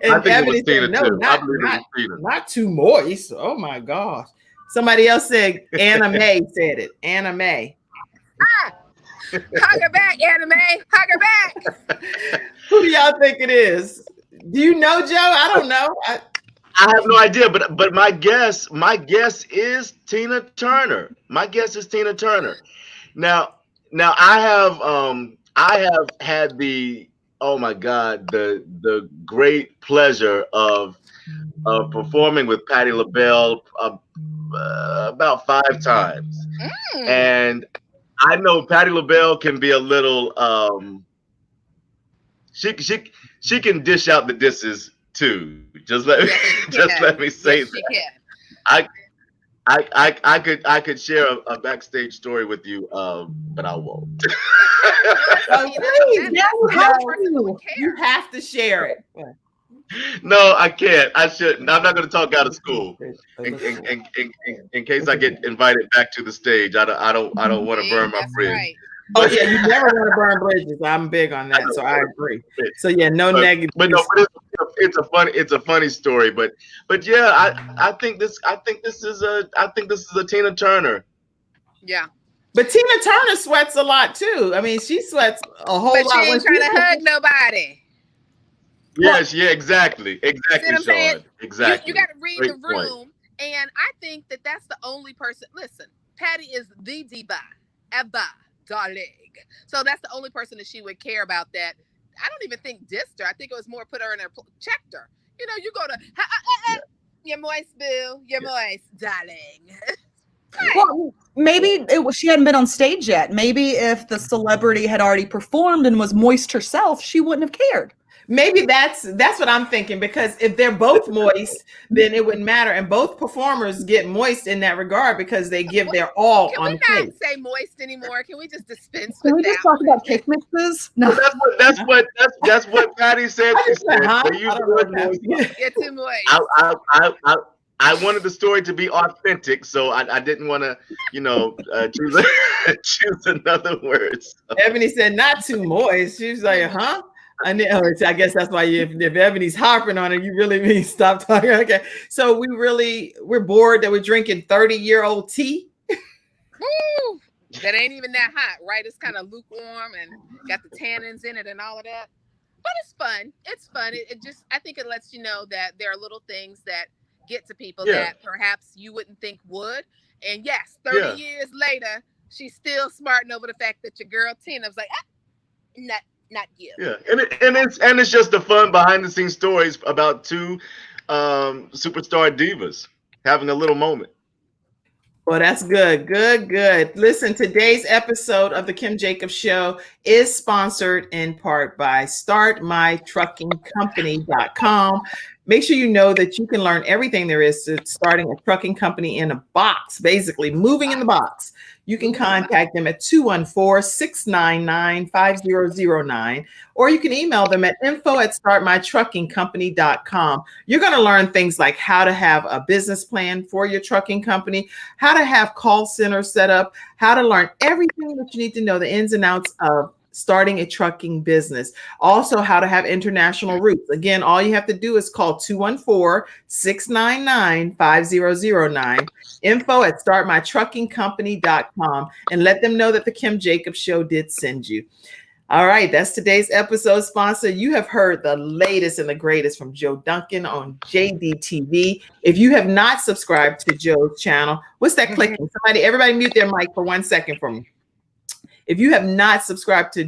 And I think it was Tina too. Not too moist. Oh my gosh. Somebody else said Anna Mae said it. Anna Mae. Hug her back, Anna Mae. Hug her back. Who do y'all think it is? Do you know, Joe? I don't know. I have no idea, but my guess is Tina Turner. My guess is Tina Turner. Now I have had the, oh my God, the great pleasure of performing with Patti LaBelle about 5 times, and I know Patti LaBelle can be a little she can dish out the disses too. Just let me just let me say yes, that. She can. I I could share a backstage story with you, but I won't. Oh, please, Yeah, that's the how only person who would you care. have to share it. No, I can't. I shouldn't. I'm not going to talk out of school in case I get invited back to the stage. I don't want to See, burn my that's bridge. right. Oh But, yeah, you never want to burn bridges. I'm big on that, so I agree. So yeah, no negative. but no, but it's a funny story. But yeah, I think this is a Tina Turner. Yeah. But Tina Turner sweats a lot too. I mean, she sweats a whole But she lot when ain't trying to she. hug nobody. Yes, yeah, exactly, See what I'm saying? Sean, exactly. You got to read Great the point. room. And I think that that's the only person. Listen, Patty is the diva ever, darling. So that's the only person that she would care about that. I don't even think dissed her. I think it was more put her in her, checked her. You know, you go to, you're moist, boo. You're moist, darling. Well, maybe she hadn't been on stage yet. Maybe if the celebrity had already performed and was moist herself, she wouldn't have cared. Maybe that's what I'm thinking, because if they're both moist, then it wouldn't matter, and both performers get moist in that regard because they give their all Can on we the not stage. say moist anymore? Can we just dispense Can with we that? just talk about cake mixes? No. That's what Patty said. I She just said, said, huh? they use I the don't know word what moist. that- You're too moist. I wanted the story to be authentic, so I didn't want to, choose another word. So. Ebony said not too moist. She was like, huh? And then, I guess that's why if Ebony's harping on it, you really mean stop talking. Okay. So we're bored that we're drinking 30-year-old tea. Woo! That ain't even that hot, right? It's kind of lukewarm and got the tannins in it and all of that. But it's fun. It's fun. It just, I think it lets you know that there are little things that get to people that perhaps you wouldn't think would. And yes, 30 years later, she's still smarting over the fact that your girl Tina was like, not you. Yeah, and it's just the fun behind the scenes stories about two superstar divas having a little moment. Well, that's good. Good. Listen, today's episode of the Kim Jacobs Show is sponsored in part by StartMyTruckingCompany.com. Make sure you know that you can learn everything there is to starting a trucking company in a box, basically moving in the box. You can contact them at 214-699-5009, or you can email them at info@startmytruckingcompany.com. You're going to learn things like how to have a business plan for your trucking company, how to have call center set up, how to learn everything that you need to know, the ins and outs of starting a trucking business. Also, how to have international routes. Again, all you have to do is call 214-699-5009, info@startmytruckingcompany.com, and let them know that the Kim Jacobs Show did send you. All right, that's today's episode sponsor. You have heard the latest and the greatest from Joe Duncan on JDTV. If you have not subscribed to Joe's channel, what's that clicking? Everybody mute their mic for 1 second for me. If you have not subscribed to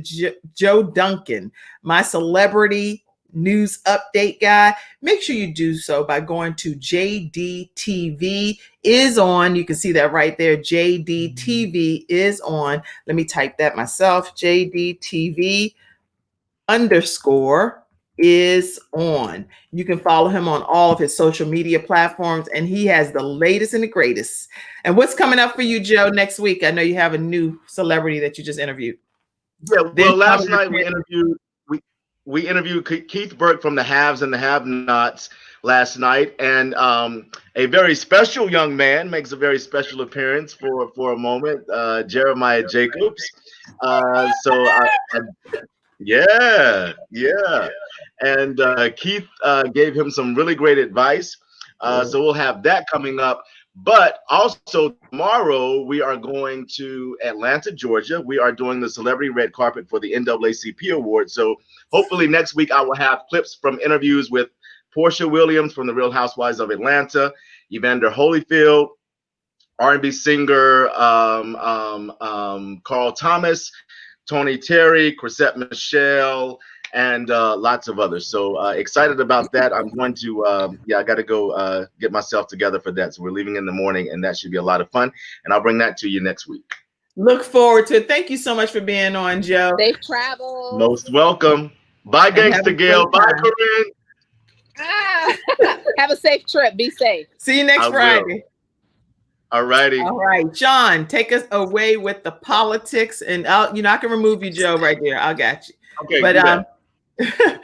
Joe Duncan, my celebrity news update guy, make sure you do so by going to JDTV is on. You can see that right there. JDTV is on. Let me type that myself. JDTV _ is on. You can follow him on all of his social media platforms, and he has the latest and the greatest. And what's coming up for you, Joe, next week? I know you have a new celebrity that you just interviewed. Yeah, well, last night we interviewed Keith Burke from the Haves and the Have-Nots last night, and a very special young man makes a very special appearance for a moment, Jeremiah Jacobs. Yeah. And Keith gave him some really great advice. So we'll have that coming up. But also tomorrow we are going to Atlanta, Georgia. We are doing the celebrity red carpet for the NAACP Award. So hopefully next week I will have clips from interviews with Portia Williams from the Real Housewives of Atlanta, Evander Holyfield, R&B singer Carl Thomas, Tony Terry, Chrisette Michelle, and lots of others. So excited about that. I'm going to, I got to go get myself together for that. So we're leaving in the morning, and that should be a lot of fun. And I'll bring that to you next week. Look forward to it. Thank you so much for being on, Joe. Safe travel. Most welcome. Bye, Gangsta Gail. Bye, Corinne. Have a safe trip. Be safe. See you next I will. Friday. All righty. All right, Shawn, take us away with the politics, and I can remove you, Joe, right there. I got you. Okay, But do that.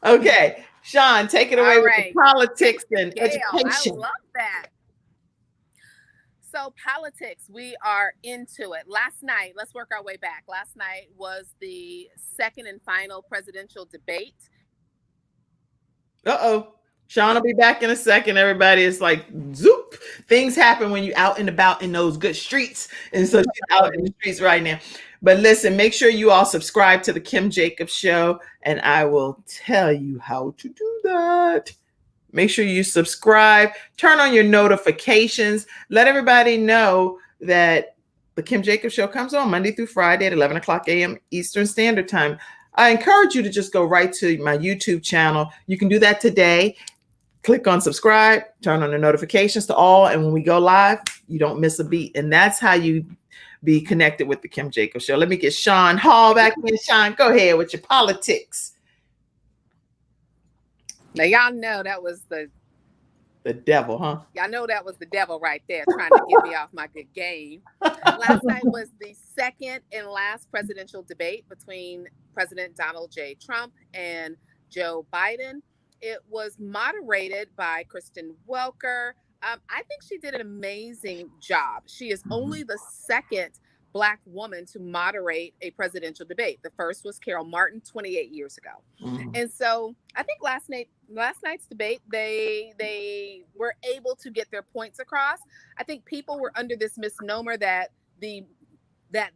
okay, Shawn, take it away All with right. the politics and Gail, education. I love that. So politics, we are into it. Last night, let's work our way back. Last night was the second and final presidential debate. Uh-oh. Shawn will be back in a second. Everybody is like, zoop. Things happen when you're out and about in those good streets. And so she's out in the streets right now. But listen, make sure you all subscribe to the Kim Jacobs Show, and I will tell you how to do that. Make sure you subscribe, turn on your notifications, let everybody know that the Kim Jacobs Show comes on Monday through Friday at 11 o'clock a.m. Eastern Standard Time. I encourage you to just go right to my YouTube channel. You can do that today. Click on subscribe, turn on the notifications to all, and when we go live, you don't miss a beat. And that's how you be connected with the Kim Jacobs Show. Let me get Shawn Hall back in. Shawn, go ahead with your politics. Now, y'all know that was the devil, huh? Y'all know that was the devil right there trying to get me off my good game. Last night was the second and last presidential debate between President Donald J. Trump and Joe Biden. It was moderated by Kristen Welker. I think she did an amazing job. She is only the second Black woman to moderate a presidential debate. The first was Carol Martin 28 years ago. And so I think last night's debate, they were able to get their points across. I think people were under this misnomer that the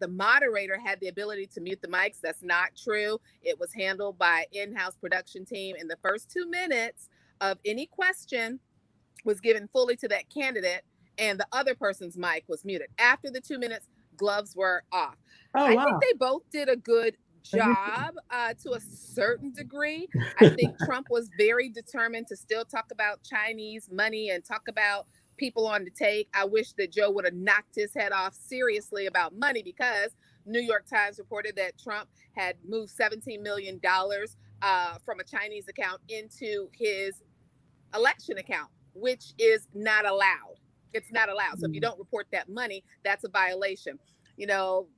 moderator had the ability to mute the mics. That's not true. It was handled by in-house production team. And the first 2 minutes of any question was given fully to that candidate, and the other person's mic was muted. After the 2 minutes, gloves were off. Oh, I wow. think they both did a good job to a certain degree. I think Trump was very determined to still talk about Chinese money and talk about people on the take. I wish that Joe would have knocked his head off seriously about money, because New York Times reported that Trump had moved $17 million from a Chinese account into his election account, which is not allowed. It's not allowed. So if you don't report that money, that's a violation.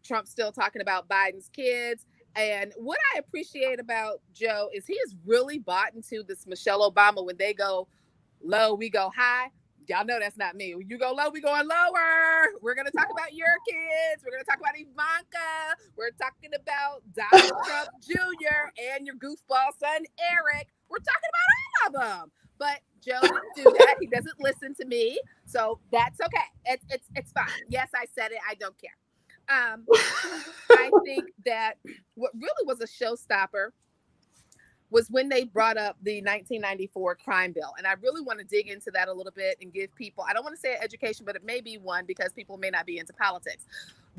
Trump's still talking about Biden's kids. And what I appreciate about Joe is he is really bought into this Michelle Obama. When they go low, we go high. Y'all know that's not me. When you go low, we going lower. We're going to talk about your kids. We're going to talk about Ivanka. We're talking about Donald Trump Jr. and your goofball son, Eric. We're talking about all of them. But Joe didn't do that. He doesn't listen to me. So that's okay. It's fine. Yes, I said it. I don't care. I think that what really was a showstopper was when they brought up the 1994 crime bill. And I really want to dig into that a little bit and give people, I don't want to say education, but it may be one, because people may not be into politics.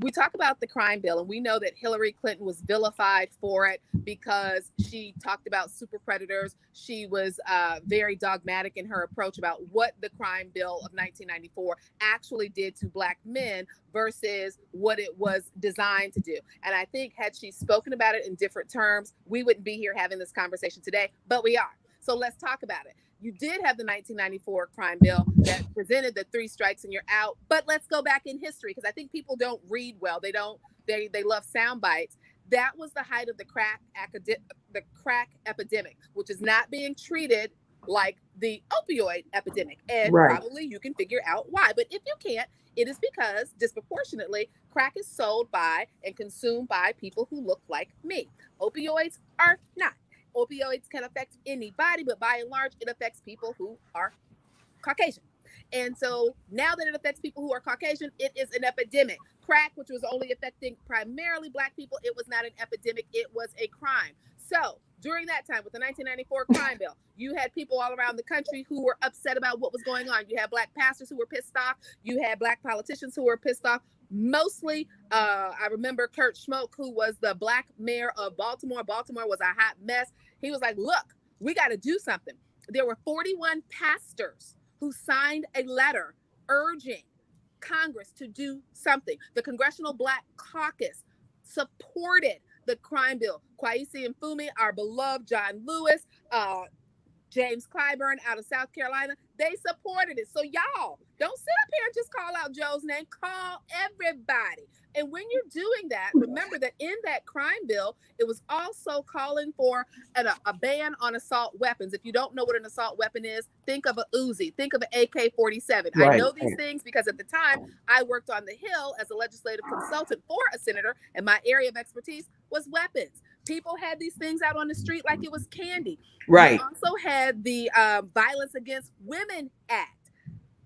We talk about the crime bill, and we know that Hillary Clinton was vilified for it because she talked about super predators. She was very dogmatic in her approach about what the crime bill of 1994 actually did to Black men versus what it was designed to do. And I think had she spoken about it in different terms, we wouldn't be here having this conversation today, but we are. So let's talk about it. You did have the 1994 crime bill that presented the 3 strikes and you're out. But let's go back in history, because I think people don't read well. They love sound bites. That was the height of the crack epidemic, which is not being treated like the opioid epidemic. And probably you can figure out why. But if you can't, it is because disproportionately crack is sold by and consumed by people who look like me. Opioids are not. Opioids can affect anybody, but by and large, it affects people who are Caucasian. And so now that it affects people who are Caucasian, it is an epidemic. Crack, which was only affecting primarily Black people, it was not an epidemic, it was a crime. So during that time with the 1994 crime bill, you had people all around the country who were upset about what was going on. You had Black pastors who were pissed off. You had Black politicians who were pissed off. Mostly, I remember Kurt Schmoke, who was the Black mayor of Baltimore. Baltimore was a hot mess. He was like, look, we got to do something. There were 41 pastors who signed a letter urging Congress to do something. The Congressional Black Caucus supported the crime bill. Kwesi Mfume, our beloved John Lewis, James Clyburn out of South Carolina, they supported it. So y'all, don't sit up here and just call out Joe's name. Call everybody. And when you're doing that, remember that in that crime bill, it was also calling for a ban on assault weapons. If you don't know what an assault weapon is, think of an Uzi, think of an AK-47. Right. I know these things because at the time I worked on the Hill as a legislative consultant for a senator, and my area of expertise was weapons. People had these things out on the street like it was candy. Right. We also had the Violence Against Women Act.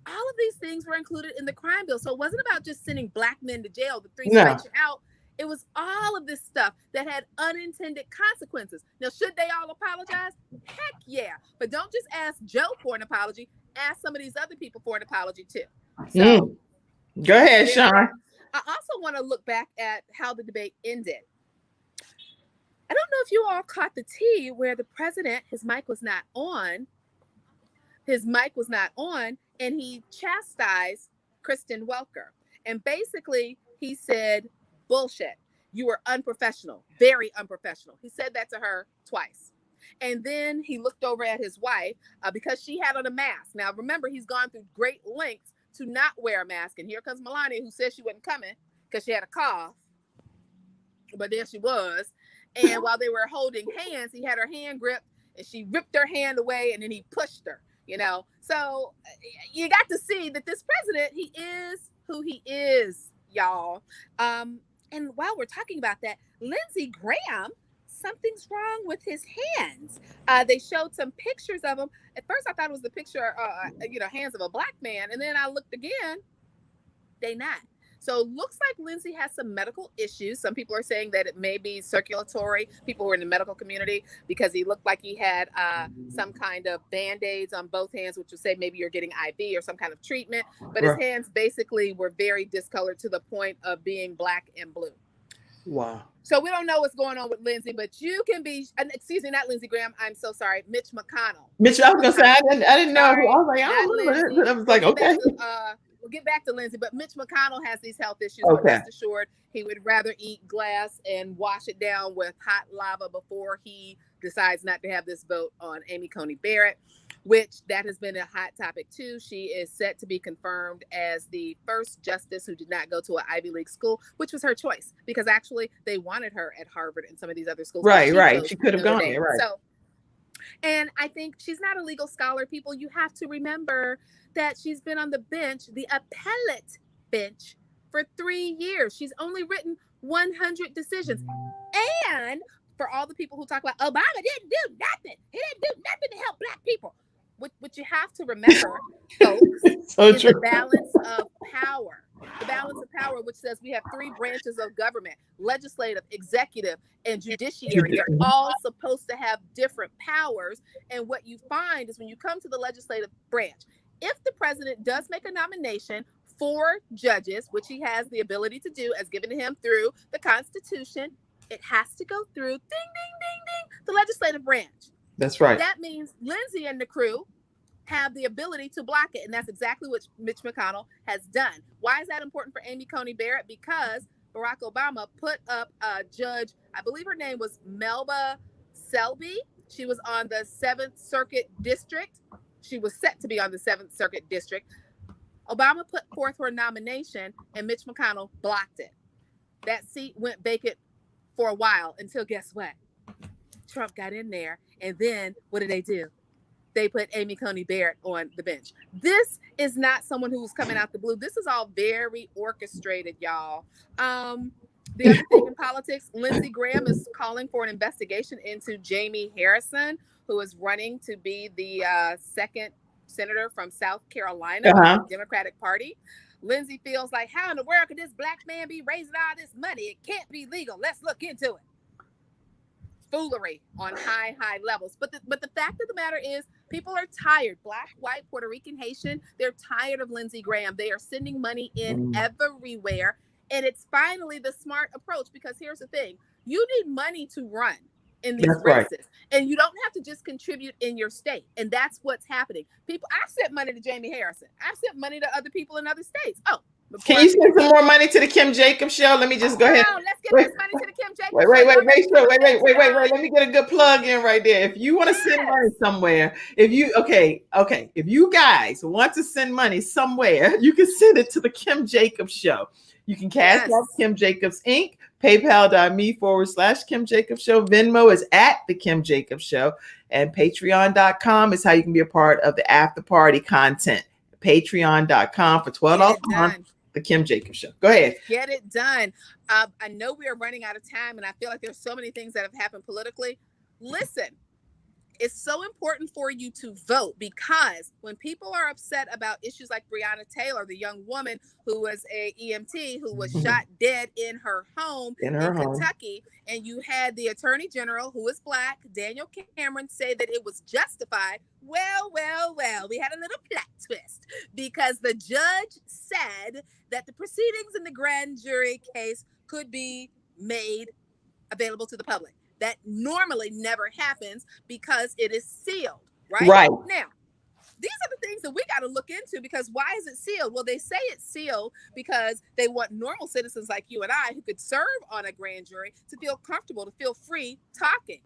All of these things were included in the crime bill. So it wasn't about just sending Black men to jail, the 3 strikes you're out. It was all of this stuff that had unintended consequences. Now, should they all apologize? Heck yeah. But don't just ask Joe for an apology. Ask some of these other people for an apology too. So, go ahead, Shawn. I also want to look back at how the debate ended. I don't know if you all caught the tea where the president, his mic was not on. And he chastised Kristen Welker. And basically, he said, bullshit. You were unprofessional, very unprofessional. He said that to her twice. And then he looked over at his wife because she had on a mask. Now, remember, he's gone through great lengths to not wear a mask. And here comes Melania, who said she wasn't coming because she had a cough. But there she was. And while they were holding hands, he had her hand gripped and she ripped her hand away and then he pushed her. So you got to see that this president, he is who he is, y'all. And while we're talking about that, Lindsey Graham, something's wrong with his hands. They showed some pictures of him. At first, I thought it was the picture, hands of a Black man. And then I looked again, they not. So it looks like Lindsey has some medical issues. Some people are saying that it may be circulatory, people who are in the medical community, because he looked like he had some kind of Band-Aids on both hands, which would say maybe you're getting IV or some kind of treatment. But his hands basically were very discolored to the point of being black and blue. Wow. So we don't know what's going on with Lindsey, but you can be, excuse me, not Lindsey Graham. I'm so sorry. Mitch McConnell. I was going to say, I didn't know. I was like, I was like, okay. We'll get back to Lindsey, but Mitch McConnell has these health issues. But rest assured, he would rather eat glass and wash it down with hot lava before he decides not to have this vote on Amy Coney Barrett, which that has been a hot topic too. She is set to be confirmed as the first justice who did not go to an Ivy League school, which was her choice because actually they wanted her at Harvard and some of these other schools. Right. She could have gone there, right. So, and I think she's not a legal scholar. People, you have to remember that she's been on the bench, the appellate bench, for 3 years. She's only written 100 decisions. And for all the people who talk about Obama didn't do nothing, he didn't do nothing to help Black people. What you have to remember, folks, is the balance of power. The balance of power, which says we have 3 branches of government: legislative, executive, and judiciary. They're all supposed to have different powers. And what you find is when you come to the legislative branch, if the president does make a nomination for judges, which he has the ability to do as given to him through the Constitution, it has to go through, ding, ding, ding, ding, the legislative branch. That's right. That means Lindsey and the crew have the ability to block it. And that's exactly what Mitch McConnell has done. Why is that important for Amy Coney Barrett? Because Barack Obama put up a judge, I believe her name was Melba Selby. She was on the 7th Circuit District. She was set to be on the 7th Circuit District. Obama put forth her nomination and Mitch McConnell blocked it. That seat went vacant for a while until guess what? Trump got in there. And then what did they do? They put Amy Coney Barrett on the bench. This is not someone who's coming out the blue. This is all very orchestrated, y'all. The other thing in politics, Lindsey Graham is calling for an investigation into Jamie Harrison, who is running to be the second senator from South Carolina, the Democratic Party. Lindsey feels like, how in the world could this Black man be raising all this money? It can't be legal. Let's look into it. Foolery on high levels. But the fact of the matter is, people are tired. Black, white, Puerto Rican, Haitian, they're tired of Lindsey Graham. They are sending money in everywhere. And it's finally the smart approach, because here's the thing. You need money to run in these races. Right. And you don't have to just contribute in your state. And that's what's happening. People, I've sent money to Jamie Harrison. I've sent money to other people in other states. Oh, can you send some more money to the Kim Jacobs show? Let me just go ahead. Let's let's get this money to the Kim Jacobs. Wait, make sure. Wait. Let me get a good plug in right there. If you want to send money somewhere, if you guys want to send money somewhere, you can send it to the Kim Jacobs Show. You can cash out Kim Jacobs Inc. PayPal.me/Kim Jacobs Show. Venmo is at the Kim Jacobs Show. And Patreon.com is how you can be a part of the after party content. Patreon.com for $12 a month. The Kim Jacobs Show. Go ahead. Get it done. I know we are running out of time, and I feel like there's so many things that have happened politically. Listen, it's so important for you to vote, because when people are upset about issues like Breonna Taylor, the young woman who was a EMT who was shot dead in her home in Kentucky, and you had the Attorney General, who is Black, Daniel Cameron, say that it was justified. Well, we had a little plot twist, because the judge said that the proceedings in the grand jury case could be made available to the public. That normally never happens because it is sealed, right? Right. Now, these are the things that we got to look into, because why is it sealed? Well, they say it's sealed because they want normal citizens like you and I, who could serve on a grand jury, to feel comfortable, to feel free talking.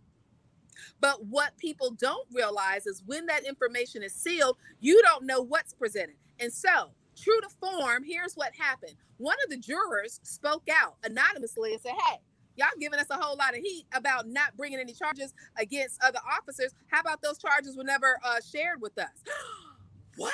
But what people don't realize is when that information is sealed, you don't know what's presented. And so, true to form, here's what happened. One of the jurors spoke out anonymously and said, hey, y'all giving us a whole lot of heat about not bringing any charges against other officers. How about those charges were never shared with us? What?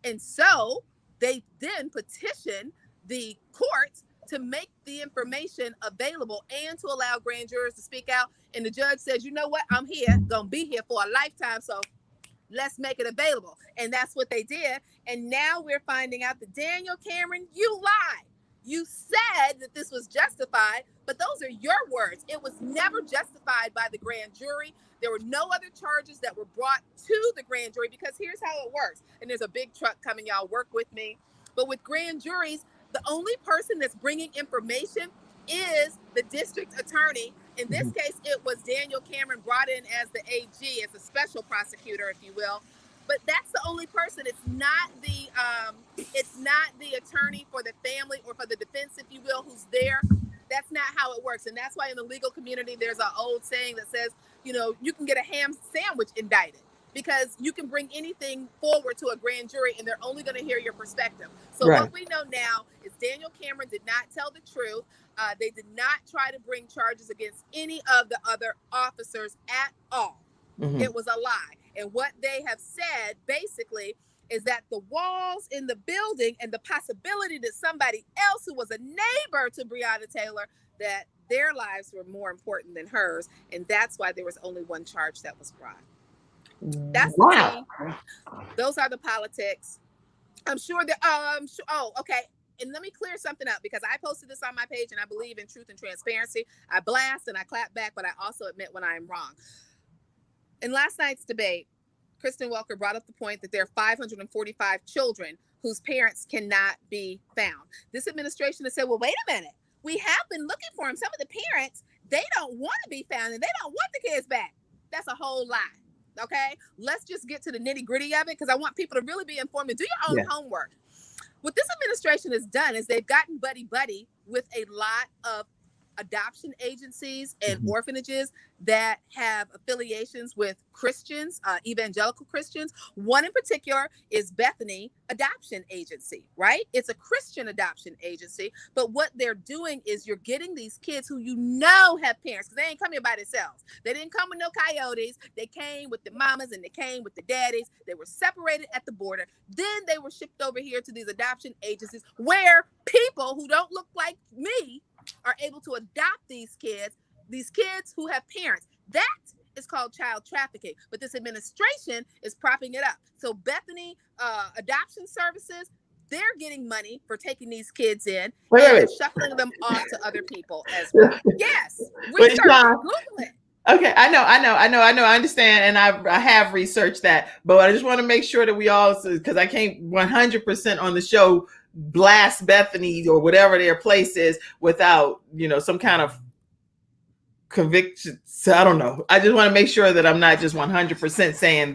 And so they then petitioned the court to make the information available and to allow grand jurors to speak out. And the judge says, you know what? I'm here, gonna be here for a lifetime, so let's make it available. And that's what they did. And now we're finding out that Daniel Cameron, you lied. You said that this was justified, but those are your words. It was never justified by the grand jury. There were no other charges that were brought to the grand jury, because here's how it works. And there's a big truck coming, y'all, work with me. But with grand juries, the only person that's bringing information is the district attorney. In this case, it was Daniel Cameron, brought in as the AG, as a special prosecutor, if you will. But that's the only person. It's not the attorney for the family or for the defense, if you will, who's there. That's not how it works. And that's why in the legal community, there's an old saying that says, you know, you can get a ham sandwich indicted, because you can bring anything forward to a grand jury and they're only going to hear your perspective. So what we know now is Daniel Cameron did not tell the truth. They did not try to bring charges against any of the other officers at all. It was a lie. And what they have said basically is that the walls in the building and the possibility that somebody else who was a neighbor to Breonna Taylor, that their lives were more important than hers. And that's why there was only one charge that was brought. That's the tea. Those are the politics. I'm sure that, oh, okay. And let me clear something up, because I posted this on my page and I believe in truth and transparency. I blast and I clap back, but I also admit when I am wrong. In last night's debate, Kristen Welker brought up the point that there are 545 children whose parents cannot be found. This administration has said, well, wait a minute. We have been looking for them. Some of the parents, they don't want to be found and they don't want the kids back. That's a whole lie. Okay, let's just get to the nitty gritty of it, because I want people to really be informed and do your own homework. What this administration has done is they've gotten buddy with a lot of adoption agencies and orphanages that have affiliations with Christians, evangelical Christians. One in particular is Bethany Adoption Agency, right? It's a Christian adoption agency, but what they're doing is you're getting these kids who you know have parents, because they ain't come here by themselves. They didn't come with no coyotes. They came with the mamas and they came with the daddies. They were separated at the border. Then they were shipped over here to these adoption agencies where people who don't look like me are able to adopt these kids who have parents. That is called child trafficking, but this administration is propping it up. So Bethany Adoption Services, they're getting money for taking these kids in and shuffling them off to other people as well. Yes, research, Google it. Okay, I know, I understand, and I have researched that, but I just want to make sure that we all, because I can't 100% on the show blast Bethany or whatever their place is without, some kind of conviction. So I don't know. I just want to make sure that I'm not just 100% saying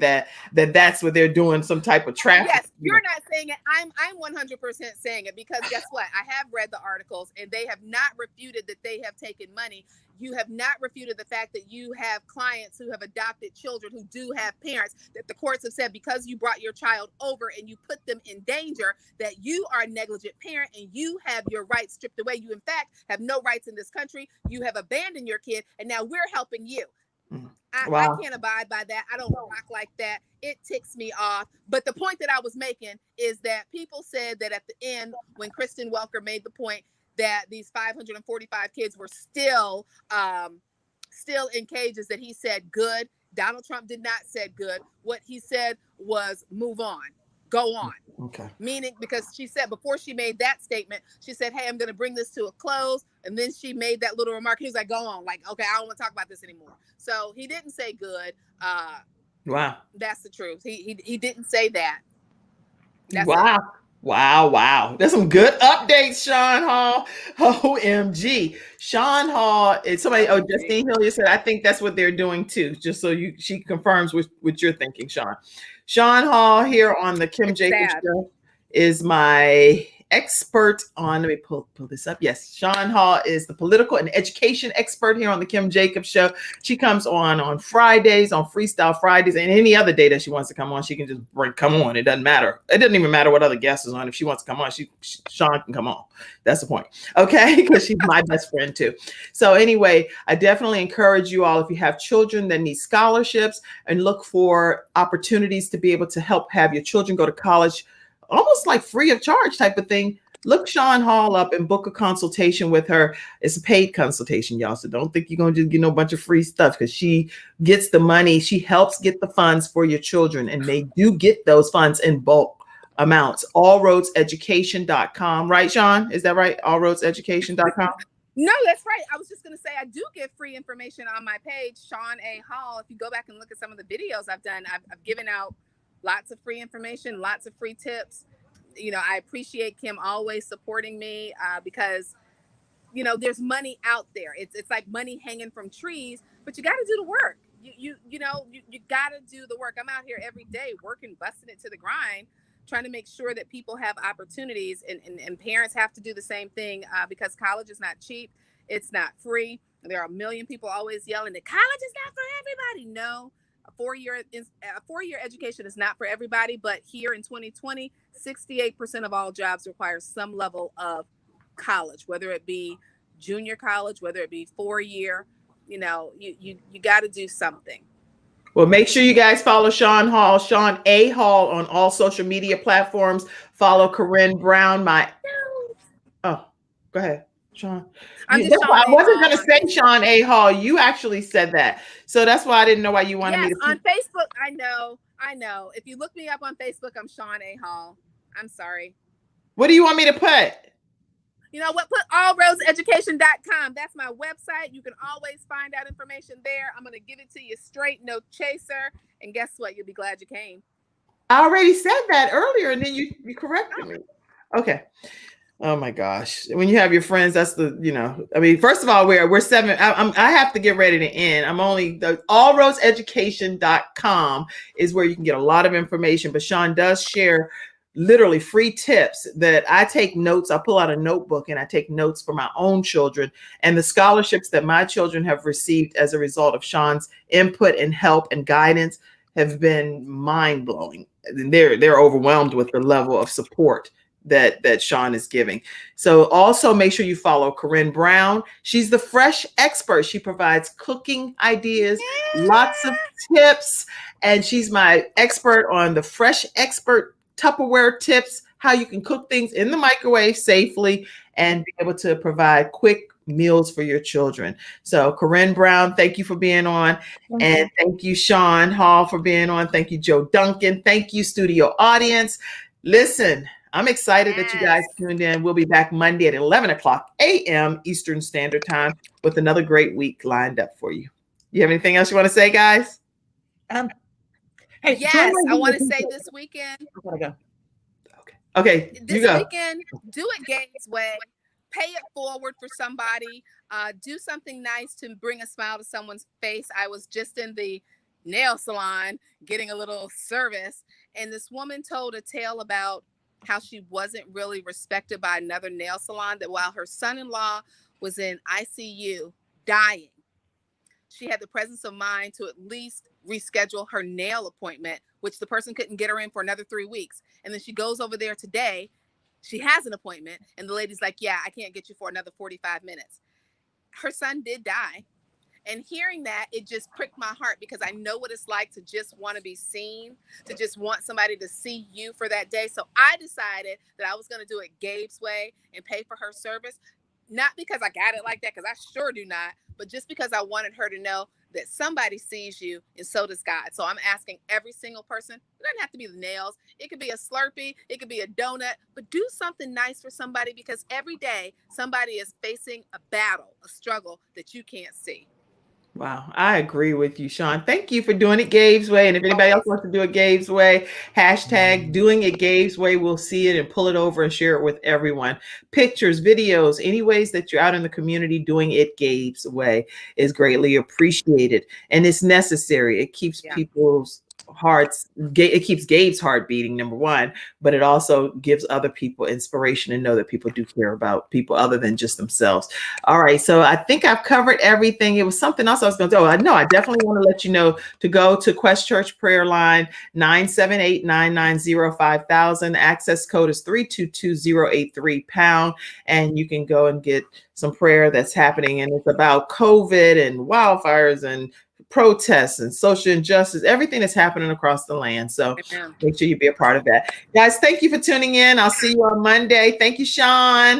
that's what they're doing, some type of traffic. Yes, you're not saying it. I'm 100% saying it, because guess what? I have read the articles and they have not refuted that they have taken money. You have not refuted the fact that you have clients who have adopted children who do have parents, that the courts have said because you brought your child over and you put them in danger, that you are a negligent parent and you have your rights stripped away. You, in fact, have no rights in this country. You have abandoned your kid, and now we're helping you. I can't abide by that. I don't rock like that. It ticks me off. But the point that I was making is that people said that at the end, when Kristen Welker made the point that these 545 kids were still in cages, that he said good. Donald Trump did not say good. What he said was move on. Go on. Okay. Meaning, because she said, before she made that statement, she said, hey, I'm going to bring this to a close. And then she made that little remark. He was like, go on. Like, okay, I don't want to talk about this anymore. So he didn't say good. Wow. That's the truth. He didn't say that. That's wow. it. Wow. That's some good updates, Shawn Hall. OMG. Shawn Hall is somebody, Justine Hilliard said, I think that's what they're doing too. Just so she confirms what you're thinking, Shawn. Shawn Hall here on the Kim Jacobs Show is my expert on, let me pull this up. Yes, Shawn Hall is the political and education expert here on the Kim Jacobs Show. She comes on Fridays, on Freestyle Fridays, and any other day that she wants to come on, she can just come on. It doesn't matter. It doesn't even matter what other guest is on. If she wants to come on, Shawn can come on. That's the point. Okay, because she's my best friend too. So anyway, I definitely encourage you all, if you have children that need scholarships, and look for opportunities to be able to help have your children go to college, almost like free of charge type of thing. Look Shawn Hall up and book a consultation with her. It's a paid consultation, y'all. So don't think you're going to just get a bunch of free stuff, because she gets the money. She helps get the funds for your children, and they do get those funds in bulk amounts. allroadseducation.com. Right, Shawn? Is that right? allroadseducation.com. No, that's right. I was just going to say, I do give free information on my page, Shawn A. Hall. If you go back and look at some of the videos I've done, I've given out lots of free information, lots of free tips. You know, I appreciate Kim always supporting me because, you know, there's money out there. It's like money hanging from trees, but you got to do the work. You got to do the work. I'm out here every day working, busting it to the grind, trying to make sure that people have opportunities, and parents have to do the same thing because college is not cheap. It's not free. There are a million people always yelling that college is not for everybody. No. A four-year education is not for everybody, but here in 2020, 68% of all jobs require some level of college, whether it be junior college, whether it be 4-year. You know, you got to do something. Well, make sure you guys follow Shawn Hall, Shawn A. Hall, on all social media platforms. Follow Corinne Brown. Go ahead, Shawn. I wasn't going to say Shawn A. Hall. You actually said that. So that's why I didn't know why you wanted me to. On Facebook, I know. If you look me up on Facebook, I'm Shawn A. Hall. I'm sorry. What do you want me to put? You know what? Put allroadseducation.com. That's my website. You can always find out information there. I'm going to give it to you straight, no chaser. And guess what? You'll be glad you came. I already said that earlier, and then you corrected me. Okay. Oh my gosh. When you have your friends, that's first of all, we're 7. I have to get ready to end. allroadseducation.com is where you can get a lot of information, but Shawn does share literally free tips that I take notes. I pull out a notebook and I take notes for my own children, and the scholarships that my children have received as a result of Shawn's input and help and guidance have been mind-blowing. They're overwhelmed with the level of support that Shawn is giving. So also make sure you follow Corinne Brown. She's the fresh expert. She provides cooking ideas, lots of tips, and she's my expert on the fresh expert Tupperware tips, how you can cook things in the microwave safely and be able to provide quick meals for your children. So Corinne Brown, thank you for being on. And thank you, Shawn Hall, for being on. Thank you, Joe Duncan. Thank you, studio audience. Listen, I'm excited that you guys tuned in. We'll be back Monday at 11 o'clock a.m. Eastern Standard Time with another great week lined up for you. You have anything else you want to say, guys? Hey, yes, I want to say this weekend. Okay. Okay. This weekend, do it Gaines way. pay it forward for somebody. Do something nice to bring a smile to someone's face. I was just in the nail salon getting a little service, and this woman told a tale about how she wasn't really respected by another nail salon, that while her son-in-law was in ICU dying, she had the presence of mind to at least reschedule her nail appointment, which the person couldn't get her in for another 3 weeks. And then she goes over there today. She has an appointment, and the lady's like, yeah, I can't get you for another 45 minutes. Her son did die. And hearing that, it just pricked my heart, because I know what it's like to just want to be seen, to just want somebody to see you for that day. So I decided that I was going to do it Gabe's way and pay for her service. Not because I got it like that, because I sure do not, but just because I wanted her to know that somebody sees you, and so does God. So I'm asking every single person, it doesn't have to be the nails. It could be a Slurpee. It could be a donut, but do something nice for somebody, because every day somebody is facing a battle, a struggle that you can't see. Wow, I agree with you, Shawn. Thank you for doing it Gabe's way. And if anybody else wants to do it Gabe's way, hashtag doing it Gabe's way. We'll see it and pull it over and share it with everyone. Pictures, videos, any ways that you're out in the community doing it Gabe's way is greatly appreciated. And it's necessary. It keeps people's hearts, it keeps Gabe's heart beating, number one, but it also gives other people inspiration and know that people do care about people other than just themselves. All right, so I think I've covered everything. It was something else I was going to do. I know I definitely want to let you know to go to Quest Church prayer line 978-990-5000. Access code is 322-083#, and you can go and get some prayer that's happening, and it's about COVID and wildfires and protests and social injustice, everything that's happening across the land. So make sure you be a part of that. Guys, thank you for tuning in. I'll see you on Monday. Thank you, Shawn.